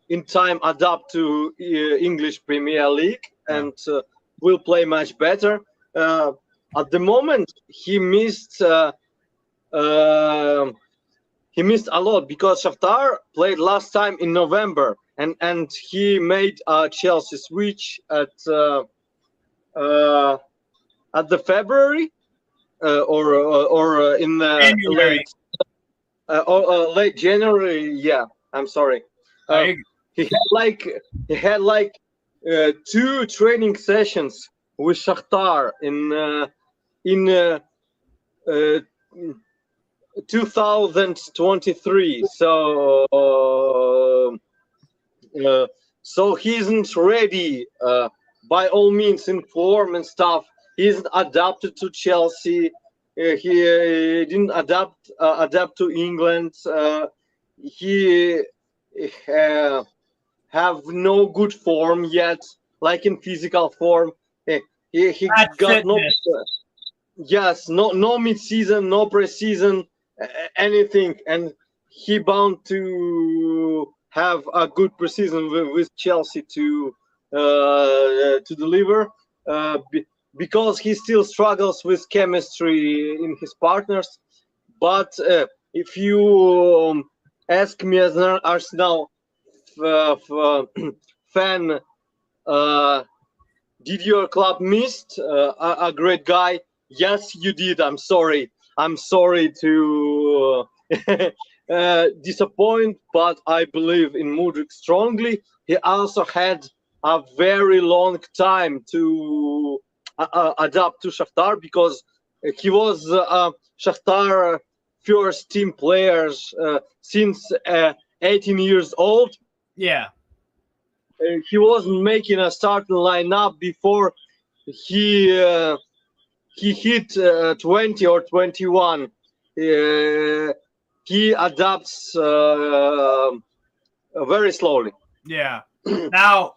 in time adapt to English Premier League and will play much better. At the moment, he missed a lot because Shakhtar played last time in November, and he made a Chelsea switch at the February or in the late January. Yeah, I'm sorry. He had like 2 training sessions with Shakhtar in 2023. So he isn't ready by all means in form and stuff. He isn't adapted to Chelsea. He didn't adapt to England. He have no good form yet, like in physical form. He got no mid-season, no pre-season, anything, and he bound to have a good pre-season with Chelsea to deliver, because he still struggles with chemistry in his partners. But if you ask me as an Arsenal fan, did your club missed a great guy? Yes, you did. I'm sorry. I'm sorry to disappoint, but I believe in Mudryk strongly. He also had a very long time to adapt to Shakhtar, because he was Shakhtar first team players since 18 years old. Yeah. He wasn't making a starting lineup before he hit 20 or 21. He adapts very slowly. Yeah. Now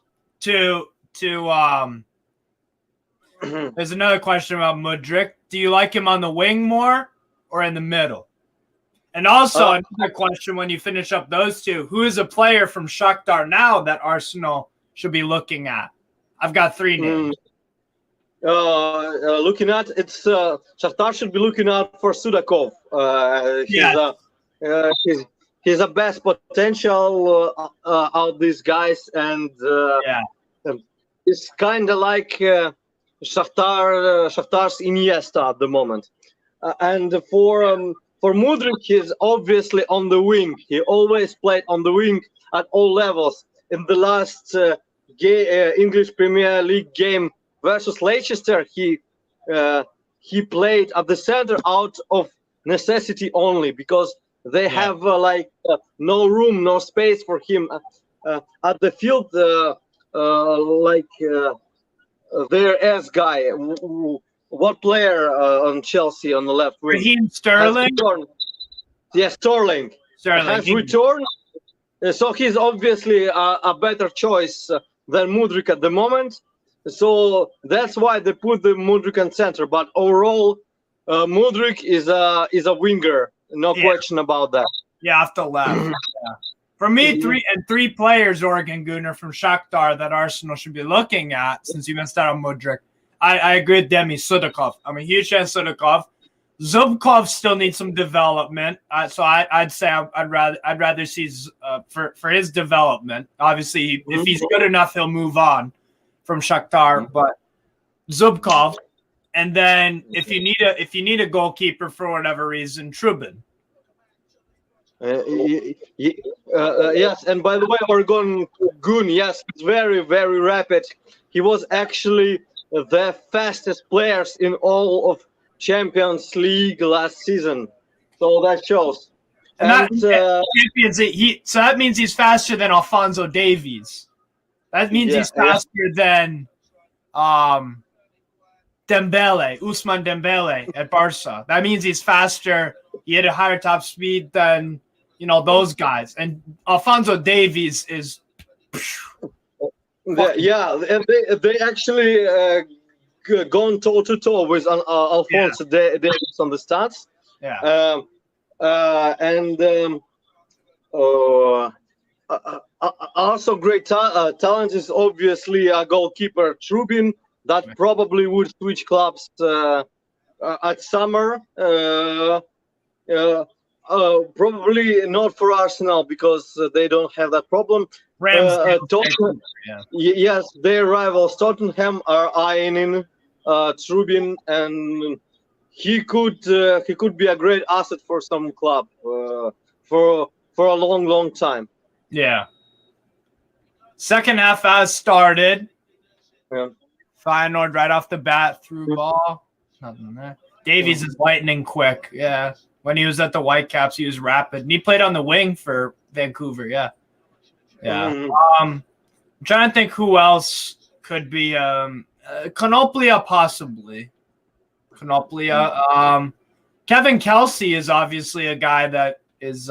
there's another question about Mudryk. Do you like him on the wing more or in the middle? And also another question, when you finish up those two, who is a player from Shakhtar now that Arsenal should be looking at? I've got three names. Looking at it's Shakhtar should be looking out for Sudakov. He's the best potential out of these guys, and it's kind of like Shakhtar's Iniesta at the moment. And for Mudryk, he's obviously on the wing. He always played on the wing at all levels. In the last English Premier League game versus Leicester, he played at the center out of necessity only, because they have no room, no space for him at the field. Their S guy. What player on Chelsea on the left wing? Raheem Sterling. Yes, Sterling has returned. So he's obviously a better choice than Mudryk at the moment. So that's why they put the Mudryk in center. But overall, Mudryk is a winger, no question about that. Yeah, off the left. For me, three players, Oregon Gunnar, from Shakhtar that Arsenal should be looking at, since you missed out on Mudryk. I agree with Demi. Sudakov. I'm a huge fan of Sudakov. Zubkov still needs some development, so I'd say I'd rather see for his development. Obviously, if he's good enough, he'll move on from Shakhtar. But Zubkov, and then if you need a goalkeeper for whatever reason, Trubin. Yes, and by the way, Oregon Gun, yes, very, very rapid. He was actually the fastest players in all of Champions League last season, so that shows. Champions League, so that means he's faster than Alphonso Davies. That means he's faster than Ousmane Dembele at Barca. That means he's faster. He had a higher top speed than those guys. And Alphonso Davies is. They actually gone toe to toe with Alphonso Davies on the stats. Yeah. Also great talent is obviously a goalkeeper, Trubin, that probably would switch clubs at summer. Probably not for Arsenal, because they don't have that problem. Tottenham, yes, their rivals Tottenham are eyeing Trubin, and he could be a great asset for some club for a long time. Yeah. Second half has started. Yeah. Feyenoord right off the bat through ball. nothing there. Davies is lightning quick. Yeah. When he was at the Whitecaps, he was rapid. And he played on the wing for Vancouver. Yeah. Yeah. I'm trying to think who else could be Konoplia possibly. Konoplia. Kevin Kelsey is obviously a guy that is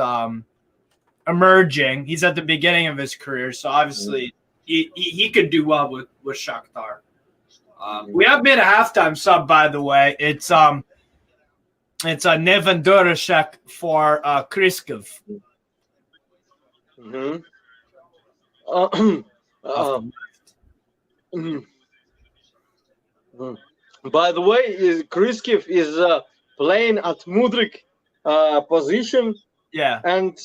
emerging. He's at the beginning of his career, so obviously he could do well with Shakhtar. We have made a halftime sub, by the way. It's a Neven Durashek for Kriskov. By the way, Kriskov is playing at Mudryk position, and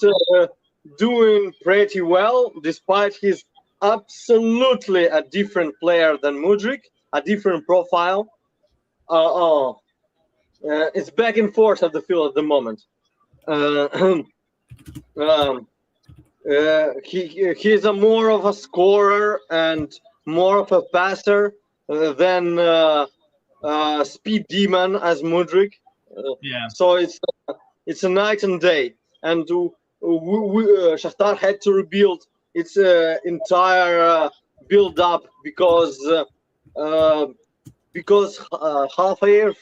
doing pretty well, despite he's absolutely a different player than Mudryk, a different profile. It's back and forth at the field at the moment. He's a more of a scorer and more of a passer than speed demon as Mudryk. So it's a night and day, and Shakhtar had to rebuild its entire build up because half a year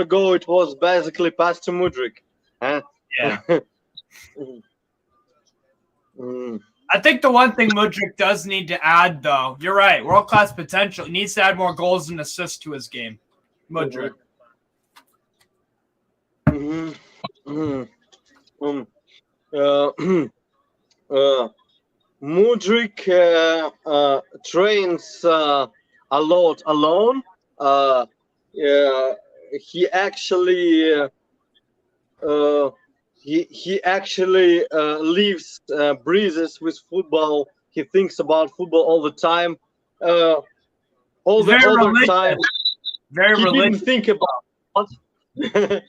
ago it was basically passed to Mudryk. I think the one thing Mudryk does need to add, though, you're right, world-class potential. He needs to add more goals and assists to his game. Mudryk. Mudryk trains a lot alone. He actually lives, breathes with football. He thinks about football all the time. All the other time, very he religious. didn't think about it.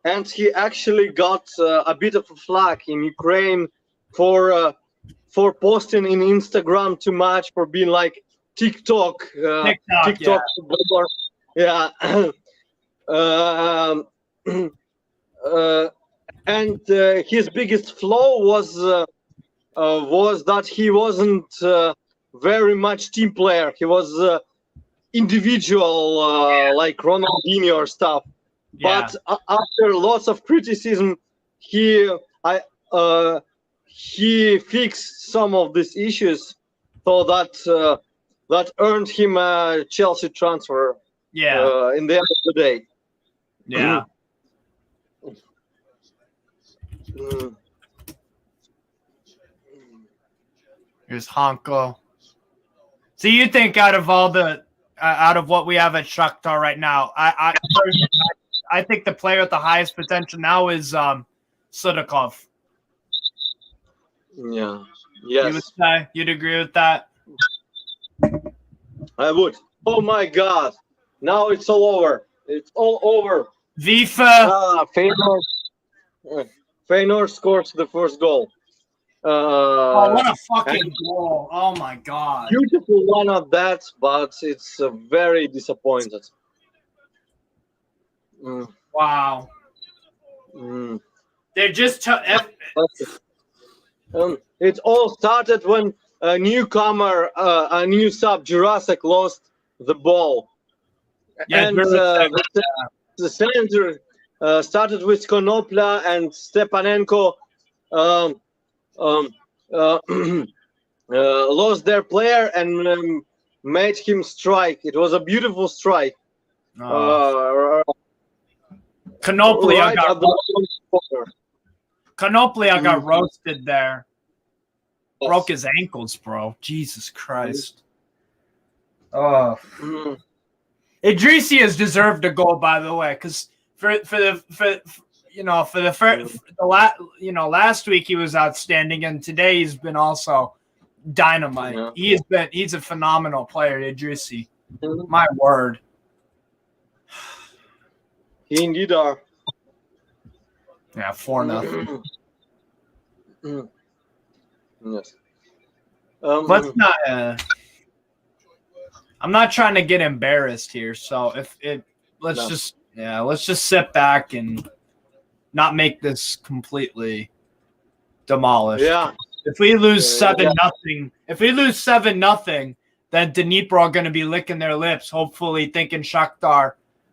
And he actually got a bit of a flack in Ukraine for posting in Instagram too much, for being like TikTok blogger. Yeah. And his biggest flaw was that he wasn't very much team player. He was individual, like Ronaldinho or stuff. But after lots of criticism, he fixed some of these issues, so that earned him a Chelsea transfer. In the end of the day. Here's Honko. So you think out of all the out of what we have at Shakhtar right now, I think the player with the highest potential now is Sudakov. Yeah. Yes. You'd agree with that? I would. Oh my God! Now it's all over. It's all over. FIFA. Feyenoord scores the first goal. Oh, what a fucking goal! Oh my God! Beautiful one of that, but it's very disappointed. Wow. They're just. It all started when a newcomer, a new sub, Jurassic, lost the ball. And the center started with Konoplia, and Stepanenko lost their player and made him strike. It was a beautiful strike. Konoplia got roasted there. Yes. Broke his ankles, bro. Jesus Christ. Oh. Idrissi has deserved a goal, by the way, because last week he was outstanding, and today he's been also dynamite. He's a phenomenal player, Idrissi. My word. He indeed are. Yeah, 4-0. Yes. Let's not. I'm not trying to get embarrassed here. So let's just sit back and not make this completely demolished. Yeah. If we lose 7-0, then Dnipro are going to be licking their lips, hopefully thinking Shakhtar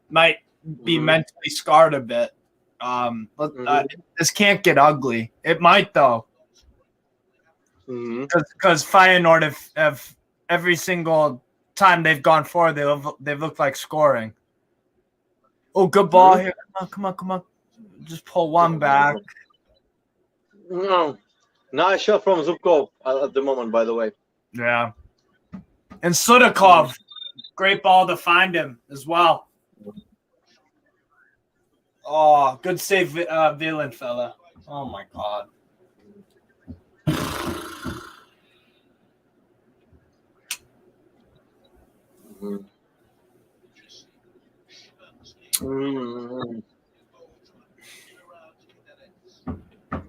might be mentally scarred a bit. This can't get ugly. It might though, because Feyenoord have every single time they've gone forward, they've looked like scoring. Oh, good ball here! Come on! Just pull one back. No, nice shot from Zubkov at the moment, by the way. Yeah, and Sudakov, great ball to find him as well. Oh, good save, Villain fella. Oh my God.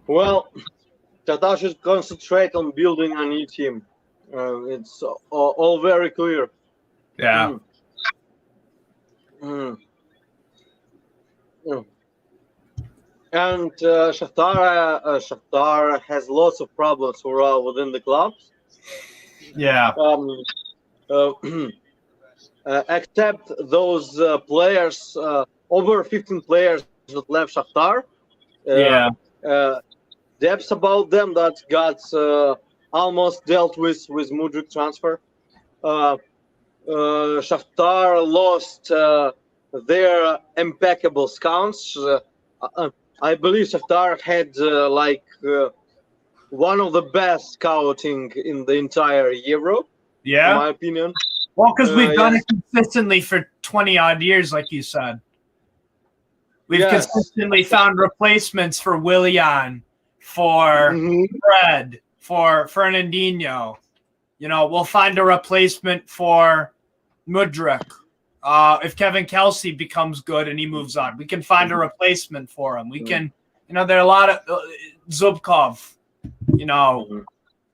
Well, Shakhtar should concentrate on building a new team. It's all very clear. Yeah. And Shakhtar has lots of problems within the clubs. Yeah. Except those players, over 15 players that left Shakhtar. Depths about them that got almost dealt with Mudryk transfer. Shakhtar lost their impeccable scouts. I believe Shakhtar had one of the best scouting in the entire Euro. Yeah, in my opinion. Well, because we've done it consistently for 20-odd years, like you said. We've consistently found replacements for Willian, for Fred, for Fernandinho. You know, we'll find a replacement for Mudryk. If Kevin Kelsey becomes good and he moves on, we can find a replacement for him. We can, there are a lot of Zubkov,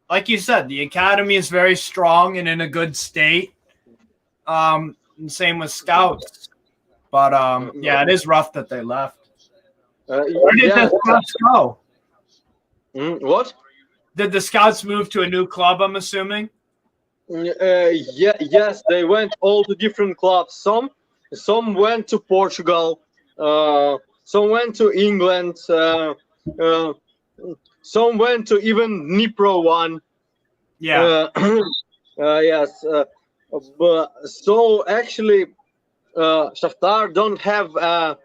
like you said, the academy is very strong and in a good state. And same with scouts. But, it is rough that they left. Where did the scouts go? What? Did the scouts move to a new club, I'm assuming? Yes, they went all to different clubs. Some went to Portugal, some went to England, some went to even Dnipro one. Yeah. Yes. So actually, Shakhtar don't have a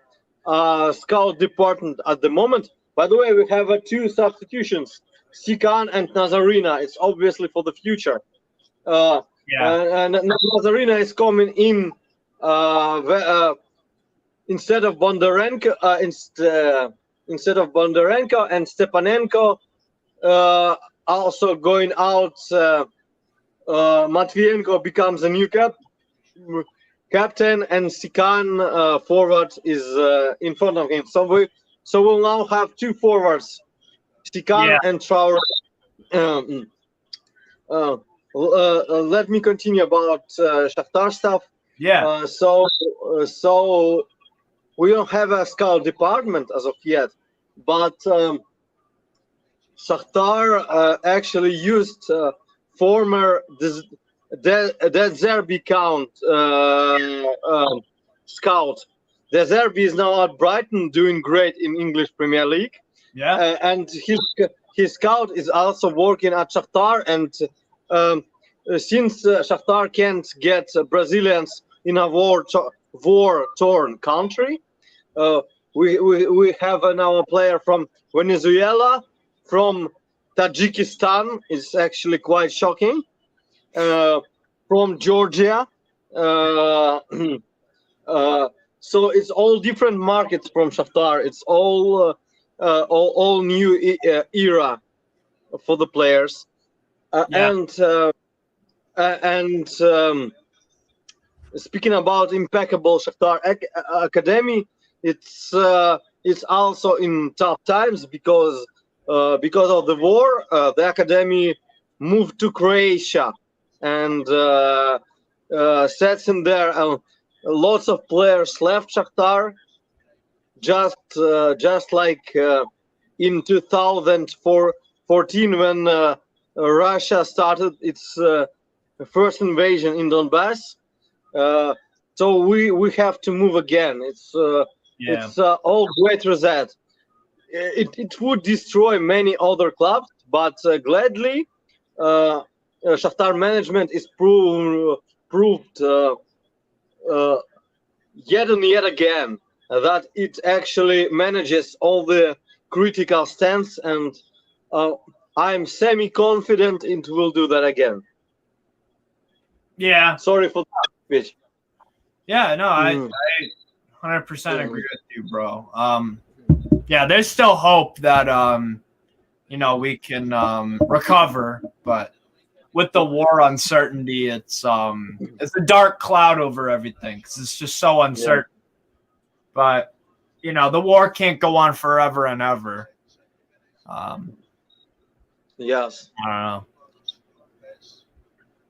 scout department at the moment. By the way, we have two substitutions, Sikan and Nazarina. It's obviously for the future. And Nazarina is coming in instead of Bondarenko. Instead of Bondarenko and Stepanenko, also going out. Matvienko becomes a new captain, and Sikan forward is in front of him. So we'll now have two forwards, Sikan and Traore. Let me continue about Shakhtar stuff. Yeah. So we don't have a scout department as of yet, but Shakhtar actually used former Zerbi scout. Zerbi is now at Brighton, doing great in English Premier League. Yeah. And his scout is also working at Shakhtar, and since Shakhtar can't get Brazilians in a war-torn country, we have now a player from Venezuela, from Tajikistan. It's actually quite shocking. From Georgia. So it's all different markets from Shakhtar. It's all new era for the players. And speaking about impeccable Shakhtar academy, it's also in tough times because of the war. The academy moved to Croatia, and sets in there. Lots of players left Shakhtar, just like in 2014 when Russia started its first invasion in Donbass. So we have to move again. It's all great reset. It would destroy many other clubs, but gladly, Shakhtar management is proved yet and yet again that it actually manages all the critical stance, and I'm semi-confident it will do that again. Yeah. Sorry for that speech. Yeah, no, I 100% agree with you, bro. Yeah, there's still hope that we can recover, but with the war uncertainty, it's a dark cloud over everything because it's just so uncertain. Yeah. But the war can't go on forever and ever. Yes. I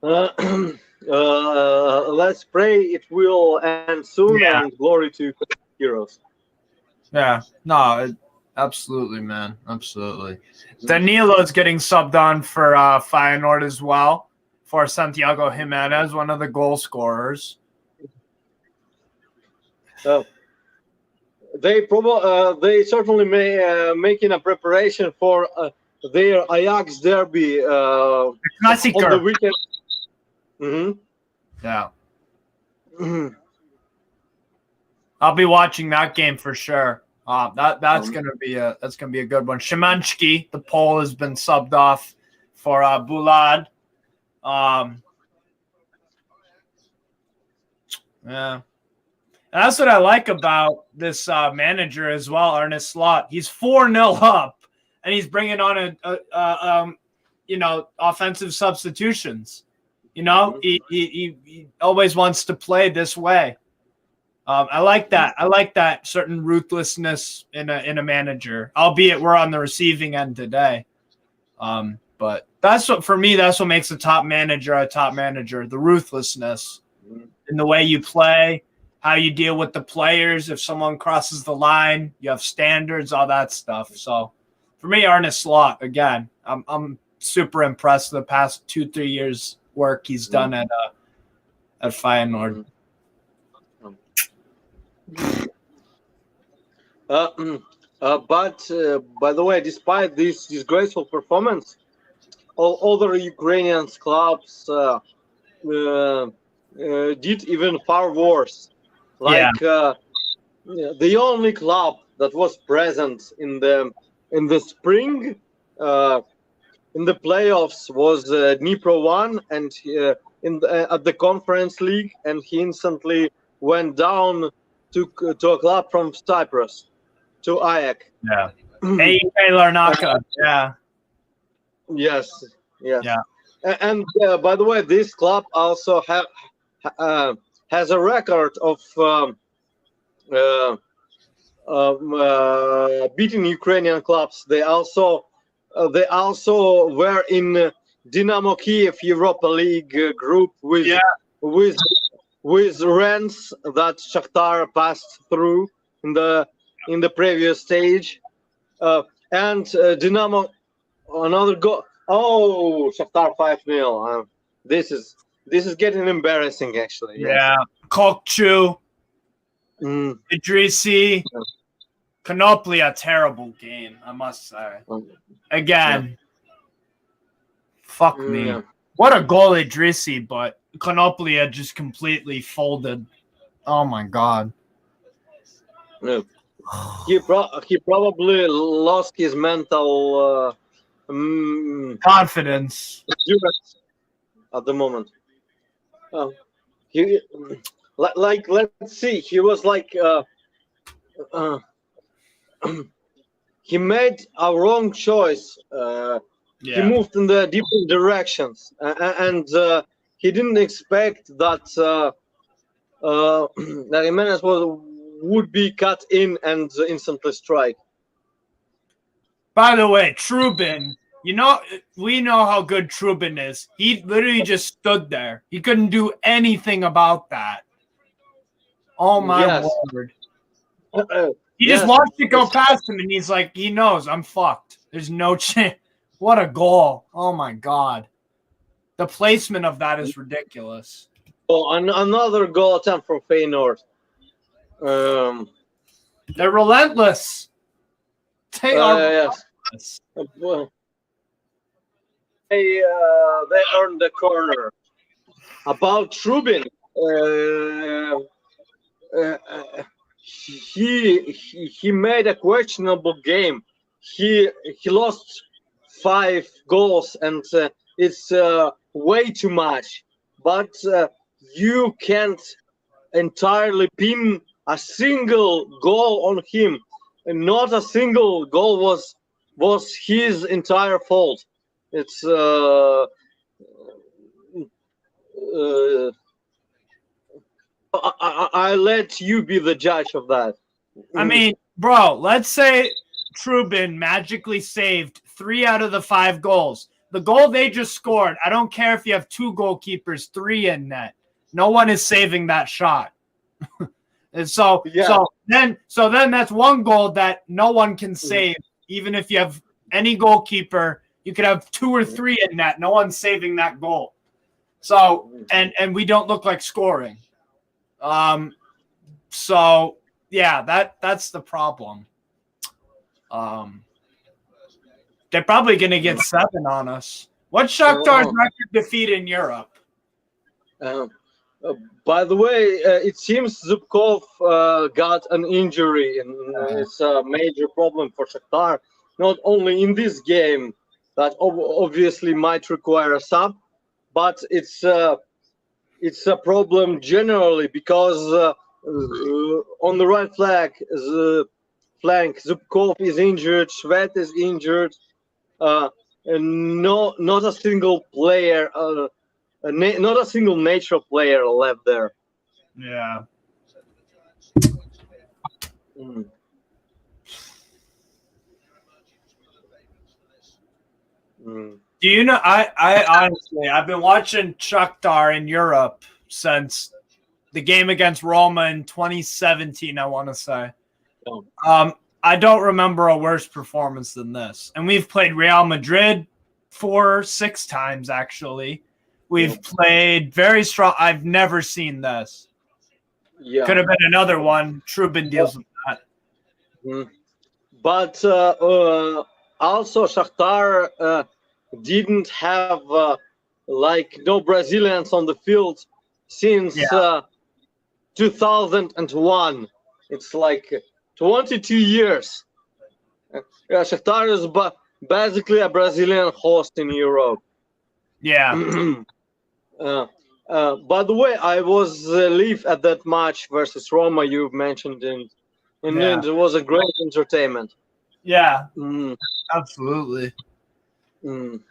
don't know. Let's pray it will end soon, and glory to heroes. Yeah, no, absolutely, man, absolutely. Danilo's getting subbed on for Feyenoord as well for Santiago Jimenez, one of the goal scorers. They certainly may making a preparation for their Ajax derby on the weekend. Yeah. I'll be watching that game for sure. That's gonna be a good one. Szymanski, the Pole, has been subbed off for Bulad. Yeah. And that's what I like about this manager as well, Ernest Slot. He's 4-0 up, and he's bringing on offensive substitutions. He always wants to play this way. I like that. I like that certain ruthlessness in a manager, albeit we're on the receiving end today. But that's what makes a top manager a top manager, the ruthlessness in the way you play, how you deal with the players. If someone crosses the line, you have standards, all that stuff. So for me, Ernest Slot, again, I'm super impressed with the past 2-3 years work he's done at Feyenoord. But by the way, despite this disgraceful performance, all other Ukrainian clubs did even far worse. Like the only club that was present in the spring in the playoffs was Dnipro 1, and at the Conference League, and he instantly went down to a club from Cyprus, to Ajax. Yeah. AEK Larnaca. Yeah. Yes. And by the way, this club also has a record of beating Ukrainian clubs. They also were in Dynamo Kiev Europa League group with Rennes that Shakhtar passed through in the previous stage, and Dynamo another goal. Oh, Shakhtar 5-0. This is getting embarrassing, actually. Yeah, Kokchu, Idrissi, Konoply, a terrible game, I must say. Again, fuck me. What a goal, Idrissi, but Konoply had just completely folded. Oh my god. He probably lost his mental confidence at the moment. Let's see. He was like he made a wrong choice. He moved in the different directions, and he didn't expect that Jimenez would be cut in and instantly strike. By the way, Trubin, You know, we know how good Trubin is. He literally just stood there. He couldn't do anything about that. Oh, my word. He just watched it go past him, and he's like, he knows, I'm fucked. There's no chance. What a goal. Oh, my God. The placement of that is ridiculous. Oh, another goal attempt from Feyenoord. They're relentless. They are relentless. They earned the corner. About Trubin, he made a questionable game. He lost 5 goals, and it's way too much. But you can't entirely pin a single goal on him. And not a single goal was his entire fault. It's I let you be the judge of that. I mean, bro, let's say Trubin magically saved 3 out of the 5 goals. The goal they just scored, I don't care if you have 2 goalkeepers, 3 in net. No one is saving that shot. And so then that's 1 goal that no one can save. Even if you have any goalkeeper, you could have 2 or 3 in net. No one's saving that goal. So and we don't look like scoring. So yeah, that's the problem. They're probably gonna get 7 on us. What's Shakhtar's record defeat in Europe? By the way, it seems Zubkov got an injury, and it's a major problem for Shakhtar. Not only in this game, that obviously might require a sub, but it's a problem generally because on the right flank, Zubkov is injured, Shvet is injured, and not a single player. Not a single natural player left there. Yeah. Do you know? I honestly, I've been watching Shakhtar in Europe since the game against Roma in 2017. I want to say. I don't remember a worse performance than this. And we've played Real Madrid 4 or 6 times actually. We've played very strong. I've never seen this. Yeah, could have been another one. Trubin deals with that. But also Shakhtar didn't have no Brazilians on the field since 2001. It's like 22 years. Shakhtar is basically a Brazilian host in Europe. Yeah. By the way, I was live at that match versus Roma you've mentioned, and it was a great entertainment. Yeah, absolutely. And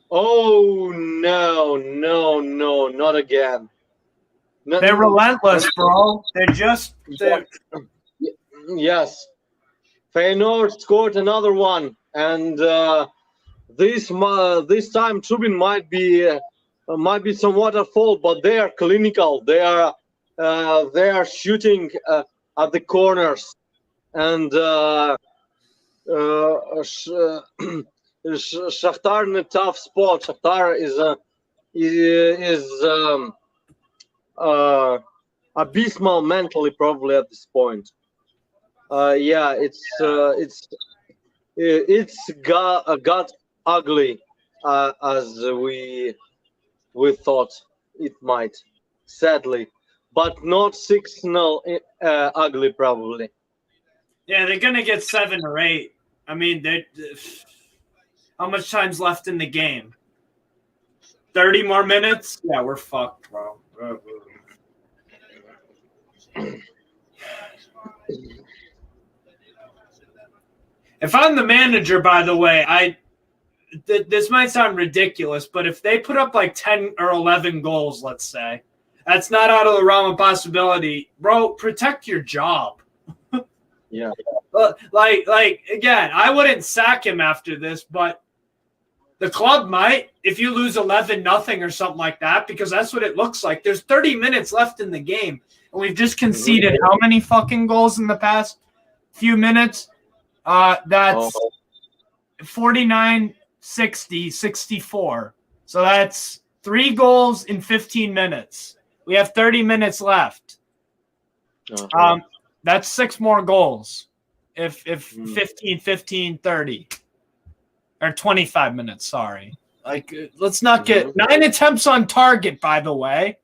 oh no, not again. They're relentless, bro. Yes. Feyenoord scored another one, and this time Trubin might be somewhat at fault, but they are clinical. They are shooting at the corners, and Shakhtar in a tough spot. Shakhtar is abysmal mentally, probably at this point. It's got ugly as we thought it might, sadly, but not 6-0 ugly probably. Yeah, they're gonna get 7 or 8. I mean, how much time's left in the game? 30 more minutes? Yeah, we're fucked, bro. If I'm the manager, by the way, this might sound ridiculous, but if they put up like 10 or 11 goals, let's say, That's not out of the realm of possibility. Bro, protect your job. Yeah. Like again, I wouldn't sack him after this, but the club might if you lose 11-0 or something like that, because that's what it looks like. There's 30 minutes left in the game, and we've just conceded how many fucking goals in the past few minutes? That's 49, 60, 64. So that's 3 goals in 15 minutes. We have 30 minutes left. That's 6 more goals. If 15, 30. Or 25 minutes, sorry. Like, let's not get 9 attempts on target, by the way.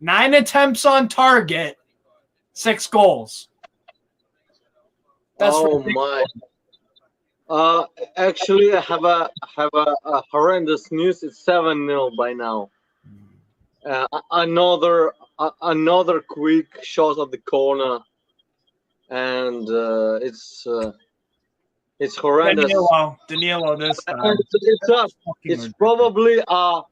9 attempts on target, 6 goals. That's ridiculous. My. Actually, I have a horrendous news. It's 7-0 by now. Another quick shot of the corner, and it's horrendous. Danilo this time. It's probably a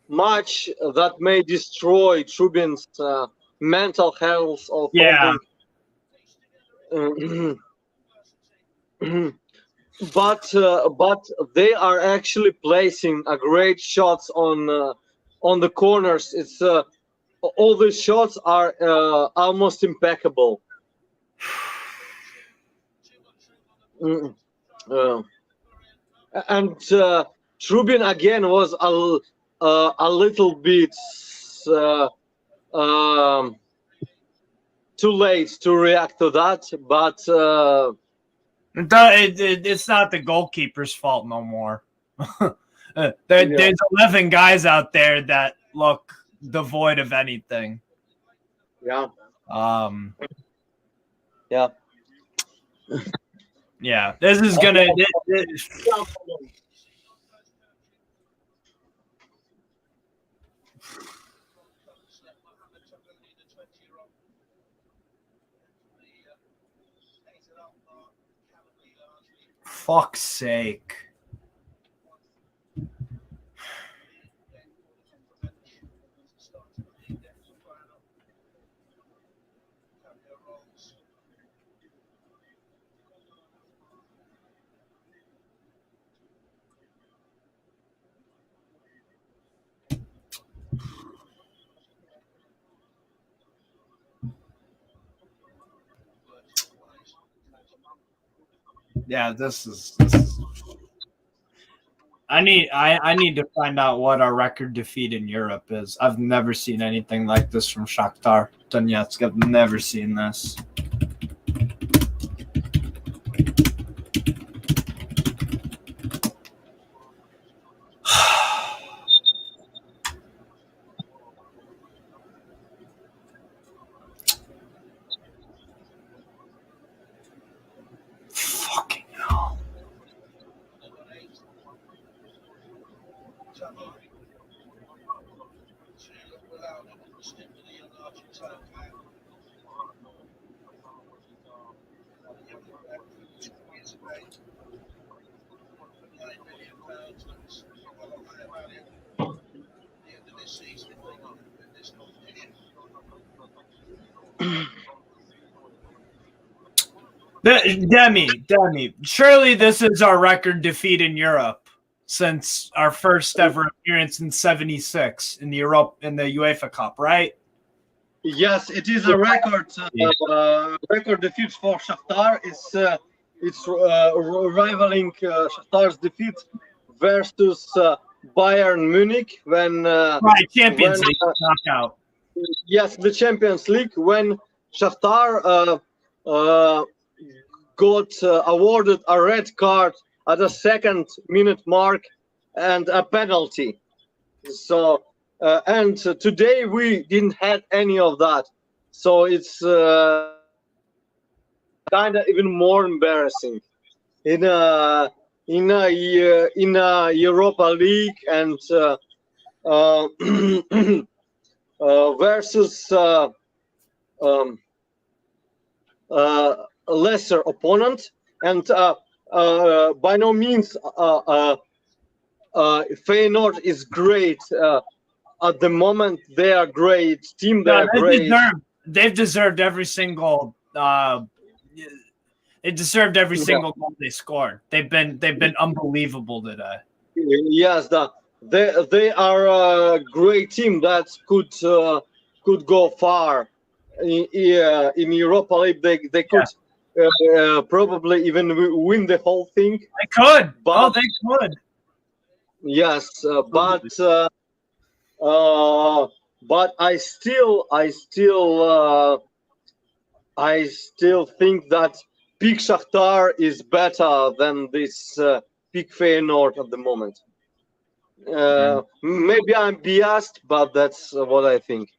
match that may destroy Trubin's mental health or something. But they are actually placing a great shots on the corners. It's all the shots are almost impeccable. And Trubin again was a little bit too late to react to that, but it's not the goalkeeper's fault no more. There's 11 guys out there that look devoid of anything. Yeah. Yeah, this is gonna. Fuck's sake. Yeah, this is I need to find out what our record defeat in Europe is. I've never seen anything like this from Shakhtar Donetsk. I've never seen this. Fucking hell. Demi, surely this is our record defeat in Europe since our first ever appearance in '76 in the UEFA Cup, right? Yes, it is a record. Record defeat for Shakhtar. It's rivaling Shakhtar's defeat versus Bayern Munich when Champions League knockout. Yes, the Champions League when Shakhtar got awarded a red card at the 2nd-minute mark and a penalty. So and today we didn't have any of that. So it's kind of even more embarrassing in a Europa League and versus a lesser opponent, and by no means Feyenoord is great at the moment they are great team. They No, are great. they've deserved every single. They deserved every single goal they scored. They've been unbelievable today. Yes, they are a great team that could go far in Europa League. They could probably even win the whole thing. They could. They could. Yes, but I still think that peak Shakhtar is better than this peak Feyenoord at the moment. Maybe I'm biased, but that's what I think.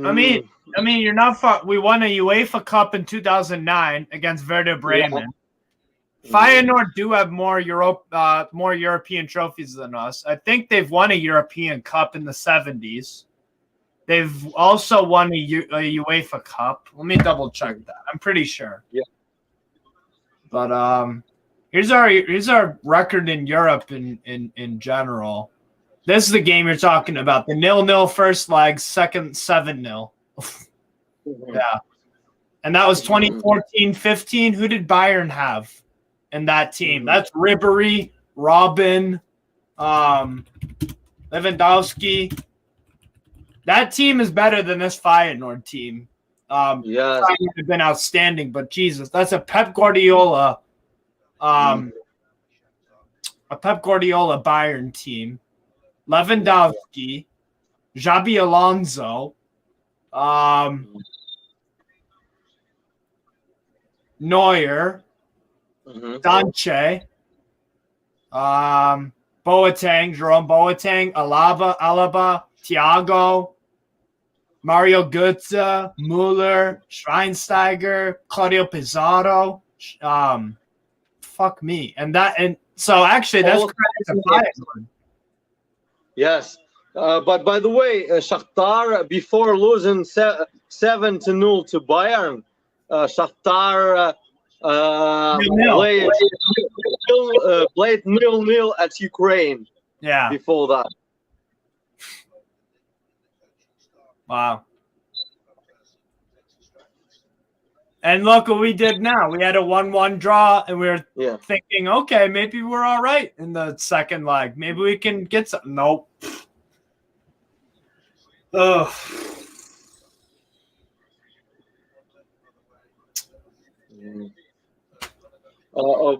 I mean, you're not. We won a UEFA Cup in 2009 against Werder Bremen. Yeah. Feyenoord do have more European trophies than us. I think they've won a European Cup in the 70s. They've also won a UEFA Cup. Let me double check that. I'm pretty sure. Yeah. But here's our record in Europe in general. This is the game you're talking about. The 0-0 first leg, second 7-0. Yeah. And that was 2014-15. Who did Bayern have in that team? That's Ribéry, Robin, Lewandowski. That team is better than this Feyenoord team. Yes. Feyenoord have been outstanding, but Jesus, that's a Pep Guardiola Bayern team. Lewandowski, Xabi Alonso, Neuer, Danche, Boateng, Jerome Boateng, Alaba, Thiago, Mario Götze, Müller, Schweinsteiger, Claudio Pizarro. Fuck me. And so actually that's credit to Feyenoord. Yes. But by the way, Shakhtar, before losing 7-0 to Bayern, Shakhtar played 0-0 at Ukraine. Yeah. Before that. Wow. And look what we did now. We had a 1-1 draw, and we were thinking, okay, maybe we're all right in the second leg. Maybe we can get something. Nope. Ugh.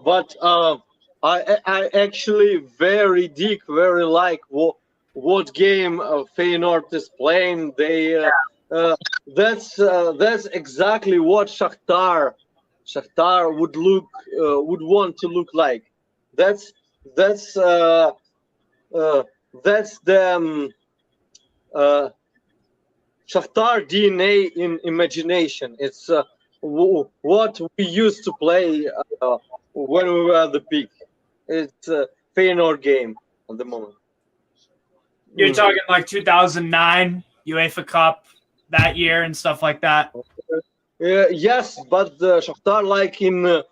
But I actually very like what game Feyenoord is playing. They that's exactly what Shakhtar would want to look like. That's the Shakhtar DNA in imagination. It's what we used to play when we were at the peak. It's a Feyenoord game at the moment. You're talking like 2009 UEFA Cup that year and stuff like that. Yes, but the Shakhtar like in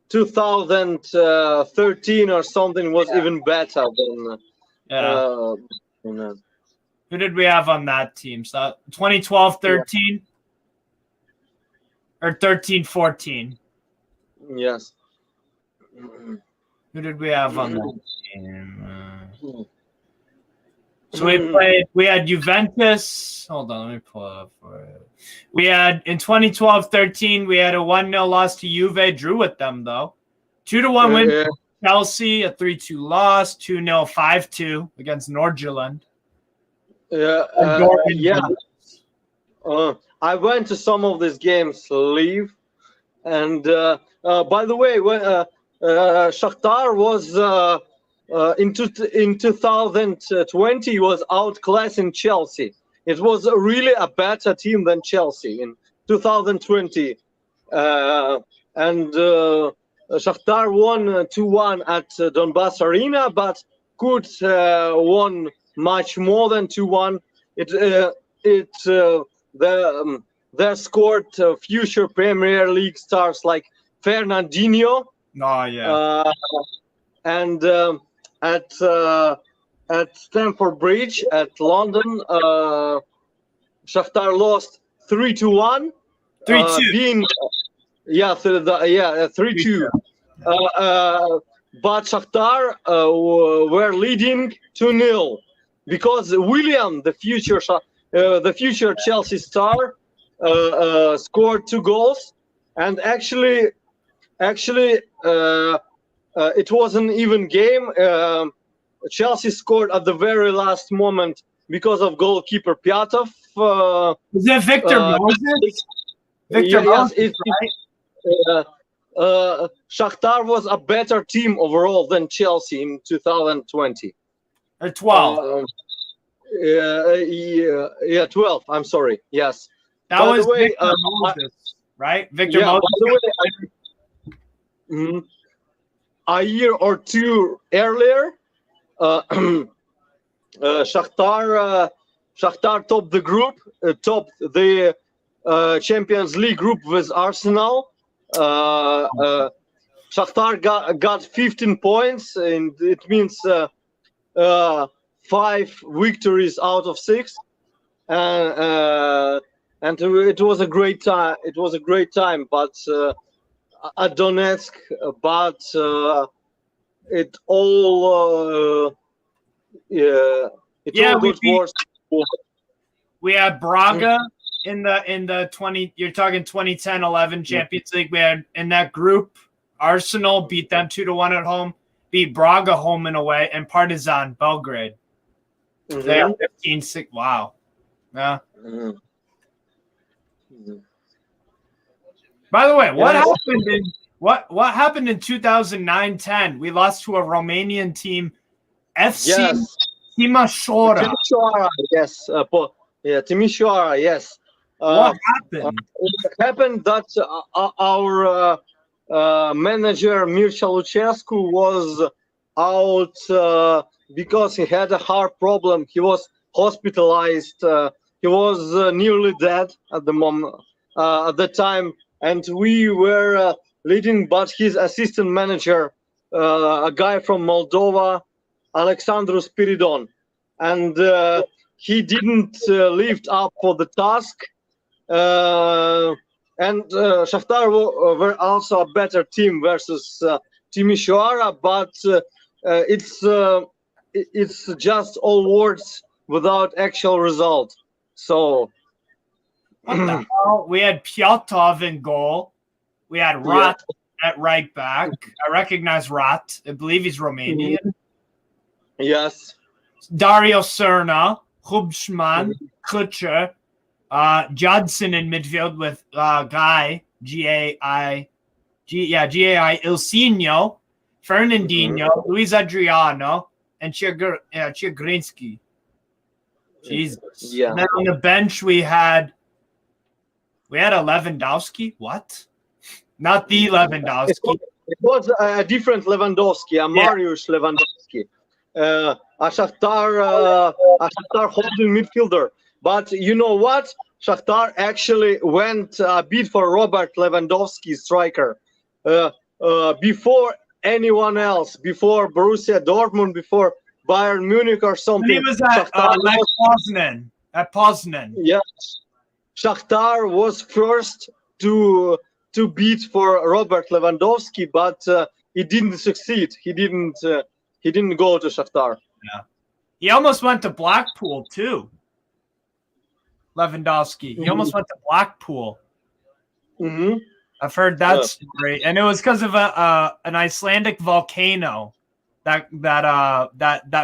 2013 or something was even better than. Who did we have on that team? So 2012-13 or 13-14? Yes. Who did we have on that team? So we had Juventus. Hold on, let me pull it up for it. We had in 2012-13, we had a 1-0 loss to Juve, drew with them though. 2-1 win for Chelsea, a 3-2 loss, 2-0, 5-2 against Nordjylland. I went to some of these games live, and by the way, when Shakhtar was in 2020 was outclassing Chelsea. It was really a better team than Chelsea in 2020, and Shakhtar won 2-1 at Donbass Arena, but could won much more than 2-1. They scored future Premier League stars like Fernandinho. Oh yeah. And at Stamford Bridge at London. Shakhtar lost 3-1. 3-2. Being 3-2. But Shakhtar were leading 2-0 because William, the future Chelsea star, scored 2 goals, and actually, it was an even game. Chelsea scored at the very last moment because of goalkeeper Pyatov. Was that Victor Moses? Victor Moses, right? Shakhtar was a better team overall than Chelsea in 2020. 12. 12. I'm sorry. Yes. That by was the way, Victor Moses, right? Victor yeah, Moses. by the way, a year or two earlier, Shakhtar topped the group, topped the Champions League group with Arsenal. Shakhtar got 15 points, and it means 5 victories out of 6. And it was a great time. It was a great time, but at Donetsk, but it all we had Braga in the 20. You're talking 2010-11 Champions League. We had in that group. Arsenal beat them 2-1 at home. Beat Braga home and away, and Partizan Belgrade. They are 15-6. Wow. Yeah. By the way, what happened in 2009-10? We lost to a Romanian team, FC Timișoara. Timișoara, yes. Timișoara, yes. What happened? It happened that our manager Mircea Lucescu was out because he had a heart problem. He was hospitalized. He was nearly dead at the moment, at the time, and we were leading. But his assistant manager, a guy from Moldova, Alexandru Spiridon, and he didn't lift up for the task. And Shakhtar were also a better team versus Timișoara, but it's just all words without actual result. So what the hell? We had Pyatov in goal. We had Rat at right back. I recognize Rat. I believe he's Romanian. Yes. Dario Serna, Hubschman, Kutcher, Judson in midfield with Guy, G-A-I, Ilsinho, Fernandinho, Luis Adriano, and Chigrinsky. Jesus. Yeah. And then on the bench we had a Lewandowski. What? Not the Lewandowski. It was a different Lewandowski, a Mariusz Lewandowski, a Shakhtar holding midfielder. But you know what? Shakhtar actually went a bit for Robert Lewandowski, striker, before anyone else, before Borussia Dortmund, before Bayern Munich or something. And he was at Poznan. Yes, Shakhtar was first to beat for Robert Lewandowski, but he didn't succeed. He didn't go to Shakhtar. Yeah, he almost went to Blackpool too. Lewandowski. He almost went to Blackpool. I've heard that story, and it was because of an Icelandic volcano that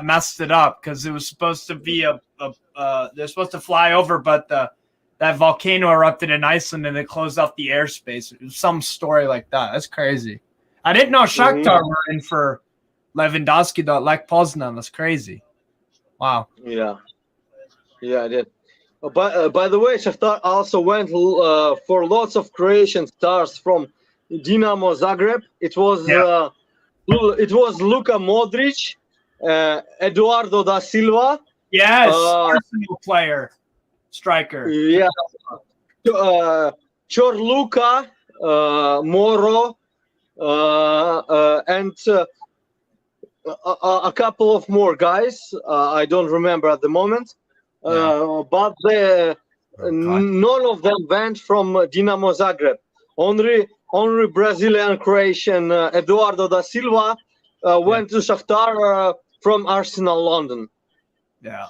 messed it up, because it was supposed to be they're supposed to fly over, but that volcano erupted in Iceland and it closed off the airspace. It was some story like that. That's crazy. I didn't know Shakhtar were in for Lewandowski though. Lech Poznan. That's crazy. Wow. Yeah, I did. By the way, Shakhtar also went for lots of Croatian stars from Dinamo Zagreb. It was Luka Modric, Eduardo da Silva. Yes, Arsenal player, striker. Yeah, Chorluka, Moro, and a couple of more guys. I don't remember at the moment, but none of them went from Dinamo Zagreb. Only Brazilian Croatian Eduardo da Silva went to Shakhtar from Arsenal London. Yeah.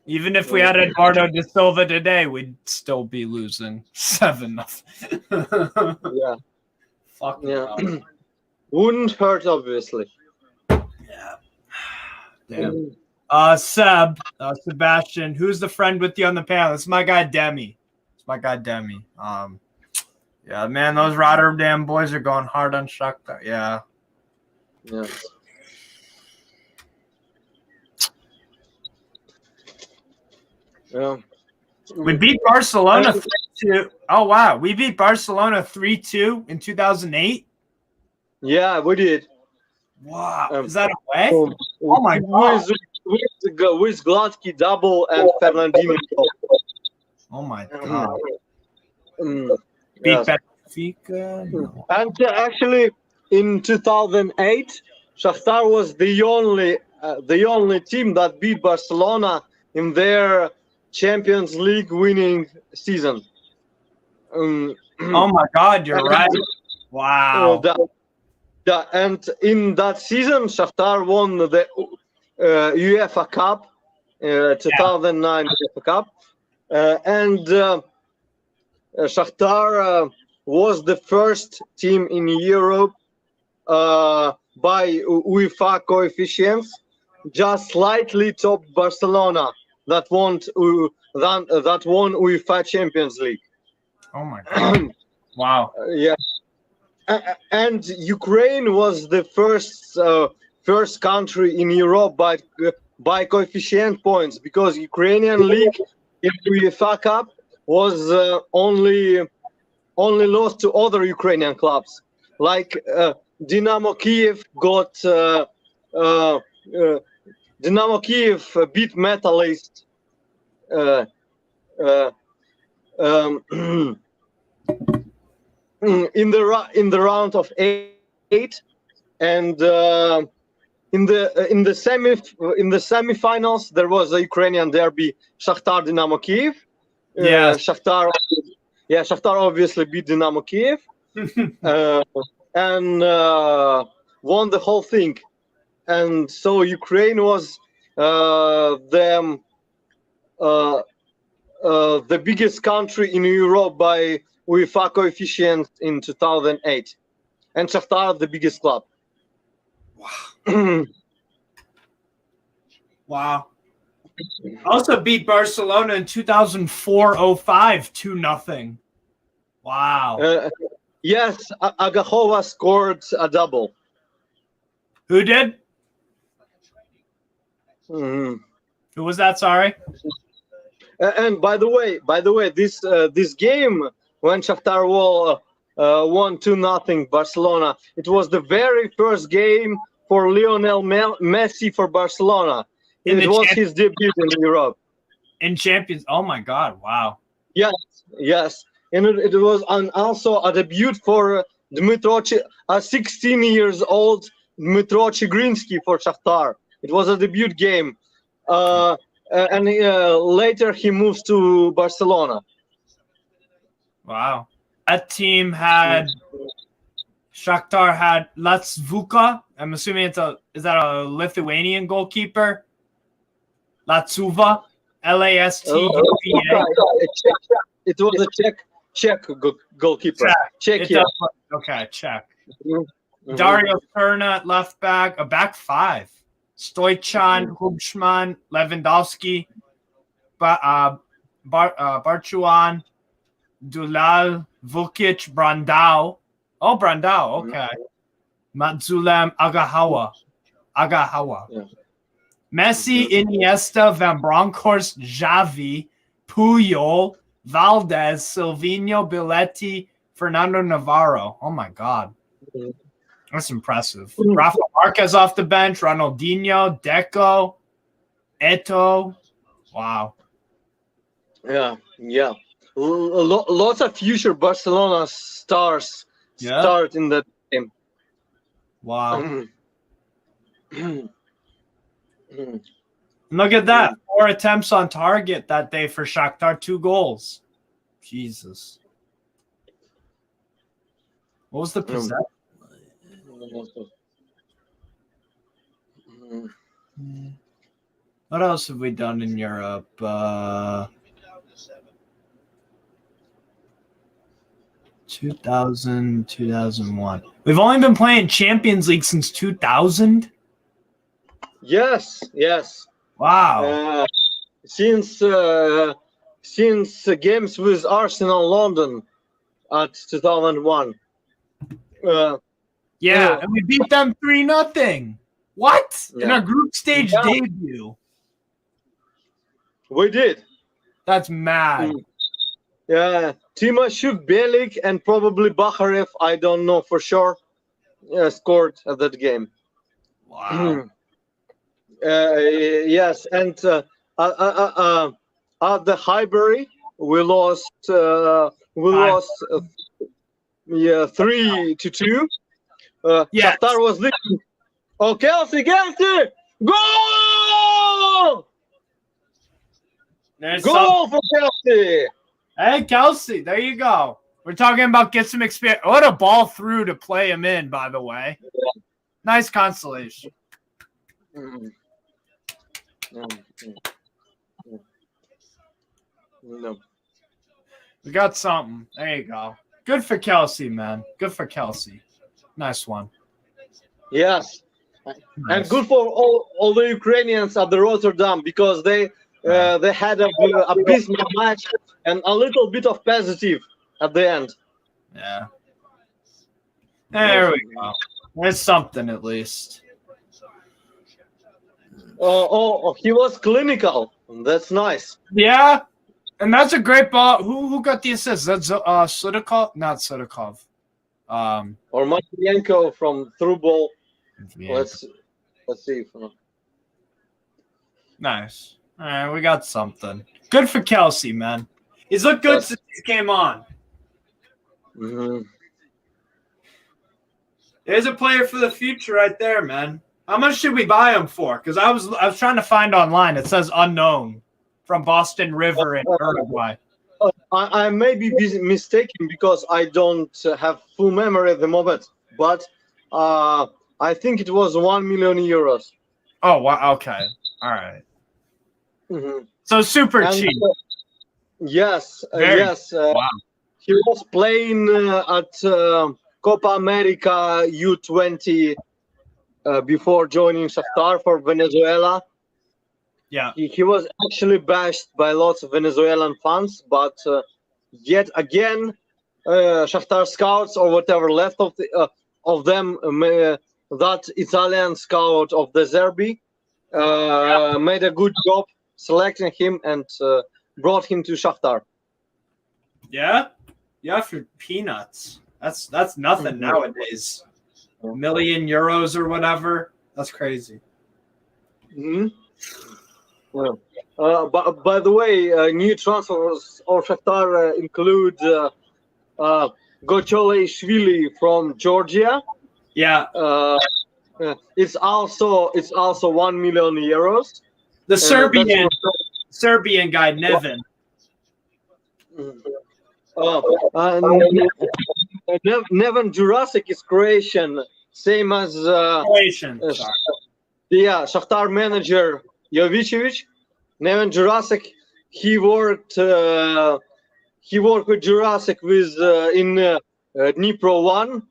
Even if we had Eduardo da Silva today, we'd still be losing 7-0. Yeah. Fuck yeah. Wouldn't hurt, obviously. Yeah. Damn. Sebastian, who's the friend with you on the panel? It's my guy Demi. Yeah, man, those Rotterdam boys are going hard on Shakhtar. Yeah. Yeah. Yeah. We beat Barcelona 3-2. Oh wow, we beat Barcelona 3-2 in 2008. Yeah, we did. Wow, is that away? Oh my God! With Gladsky double and Fernandinho. Oh my God! Yes. Benfica. No. And actually, in 2008, Shakhtar was the only team that beat Barcelona in their Champions League winning season. Oh my God, you're right. Wow. And in that season, Shakhtar won the UEFA Cup, 2009 UEFA Cup, and Shakhtar was the first team in Europe by UEFA coefficients, just slightly top Barcelona that won UEFA Champions League. Oh my God! Wow. Yeah. And Ukraine was the first country in Europe by coefficient points, because Ukrainian league in UEFA Cup was only lost to other Ukrainian clubs, like Dynamo Kiev got Dynamo Kiev beat Metalist. In the round of 8, and in the semifinals there was a Ukrainian derby, Shakhtar Dynamo Kiev. Shakhtar obviously beat Dynamo Kiev and won the whole thing, and so Ukraine was the biggest country in Europe by UEFA coefficient in 2008, and Shakhtar the biggest club. Wow. Wow. Also beat Barcelona in 2004-05 2-0. Wow. Yes, Agahova scored a double. Who did? Mm-hmm. Who was that? Sorry. And by the way, this game, when Shakhtar won 2-0 Barcelona, it was the very first game for Lionel Messi for Barcelona. It was his debut in Europe. In Champions. Oh my God! Wow. Yes, and it was also a debut for Dmitro, 16 years old Dmitro Chigrinsky for Shakhtar. It was a debut game, and later he moves to Barcelona. Wow. That team had Shakhtar had Latsuva. I'm assuming is that a Lithuanian goalkeeper? Latsuva, Lastuva. It was a Czech goalkeeper. Czech. Okay, Czech. Dario Serna at left back, a back five. Stoichan, Hubschman, Lewandowski, Barchuan, Dulal, Vukic, Brandao. Oh, Brandao, okay. Matzulem, Agahawa. Yeah. Messi, Iniesta, Van Bronckhorst, Xavi, Puyol, Valdez, Silvinho, Biletti, Fernando Navarro. Oh, my God. That's impressive. Rafa Marquez off the bench, Ronaldinho, Deco, Eto'o. Wow. Yeah. Lots of future Barcelona stars start in that game. Wow. Look at that. 4 attempts on target that day for Shakhtar, 2 goals. Jesus. What was the possession? What else have we done in Europe? 2000, 2001. We've only been playing Champions League since 2000? Yes. Wow. Since games with Arsenal London at 2001. And we beat them 3-0. What? In our group stage debut. We did. That's mad. Yeah, Timashuk, Belik, and probably Bakharev, I don't know for sure, scored at that game. Wow. Yes, and at the Highbury, we lost 3-2. Shakhtar was leading. Oh, Kelsey! Goal! Goal for Kelsey! Hey, Kelsey, there you go. We're talking about get some experience. What a ball through to play him in, by the way. Nice consolation. We got something. There you go. Good for Kelsey, man. Good for Kelsey. Nice one. Yes. Nice. And good for all the Ukrainians at the Rotterdam because they had a abysmal match and a little bit of positive at the end. Yeah. There we go. There's something at least. He was clinical. That's nice. Yeah. And that's a great ball. Who got the assist? That's Sudakov? Not Sudakov. Or Matvienko from through ball. Let's see. Nice. All right, we got something. Good for Kelsey, man. He's looked good since he came on. There's a player for the future right there, man. How much should we buy him for? Because I was trying to find online. It says unknown from Boston River in Uruguay. I may be mistaken because I don't have full memory at the moment, but I think it was 1 million euros. Oh, wow. Okay. All right. So super cheap. Yes. Wow. He was playing at Copa America U20 before joining Shakhtar for Venezuela. Yeah. He was actually bashed by lots of Venezuelan fans, but yet again, Shakhtar scouts or whatever left of them, that Italian scout of the Zerbi made a good job selecting him and brought him to Shakhtar. Yeah, for peanuts. That's nothing nowadays. €1 million or whatever. That's crazy. Well, by the way, new transfers of Shakhtar include Gocholishvili from Georgia. Yeah. It's also 1 million euros. The Serbian guy Nevin. Neven Jurasic is Croatian, same as Croatian. Shakhtar manager Jovicevic. Neven Jurasic, he worked with Jurasic in Dnipro 1.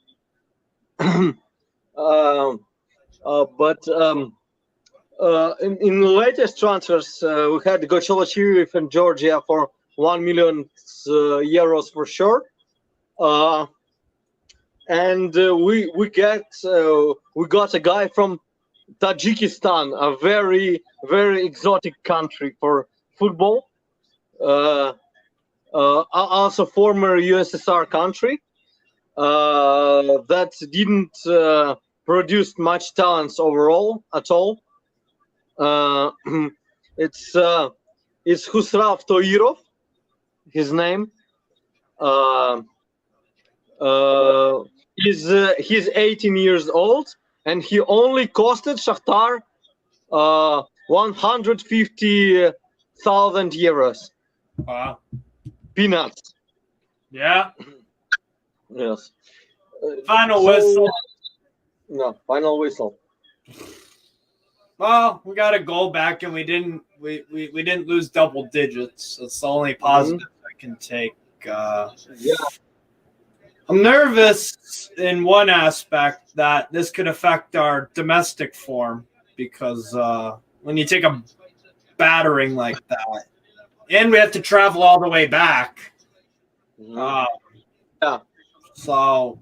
But in the latest transfers, we had Gocholishvili from Georgia for 1 million euros for sure. And we got a guy from Tajikistan, a very, very exotic country for football. Also former USSR country that didn't produce much talents overall at all. It's Husrav Toirov his name. He's 18 years old, and he only costed Shakhtar 150,000 euros. Wow. Peanuts. Yeah. Yes. Final whistle. No, final whistle. Well, we got a goal back, and we didn't lose double digits. That's the only positive I can take. Yeah. I'm nervous in one aspect that this could affect our domestic form because when you take a battering like that, and we have to travel all the way back. Yeah. So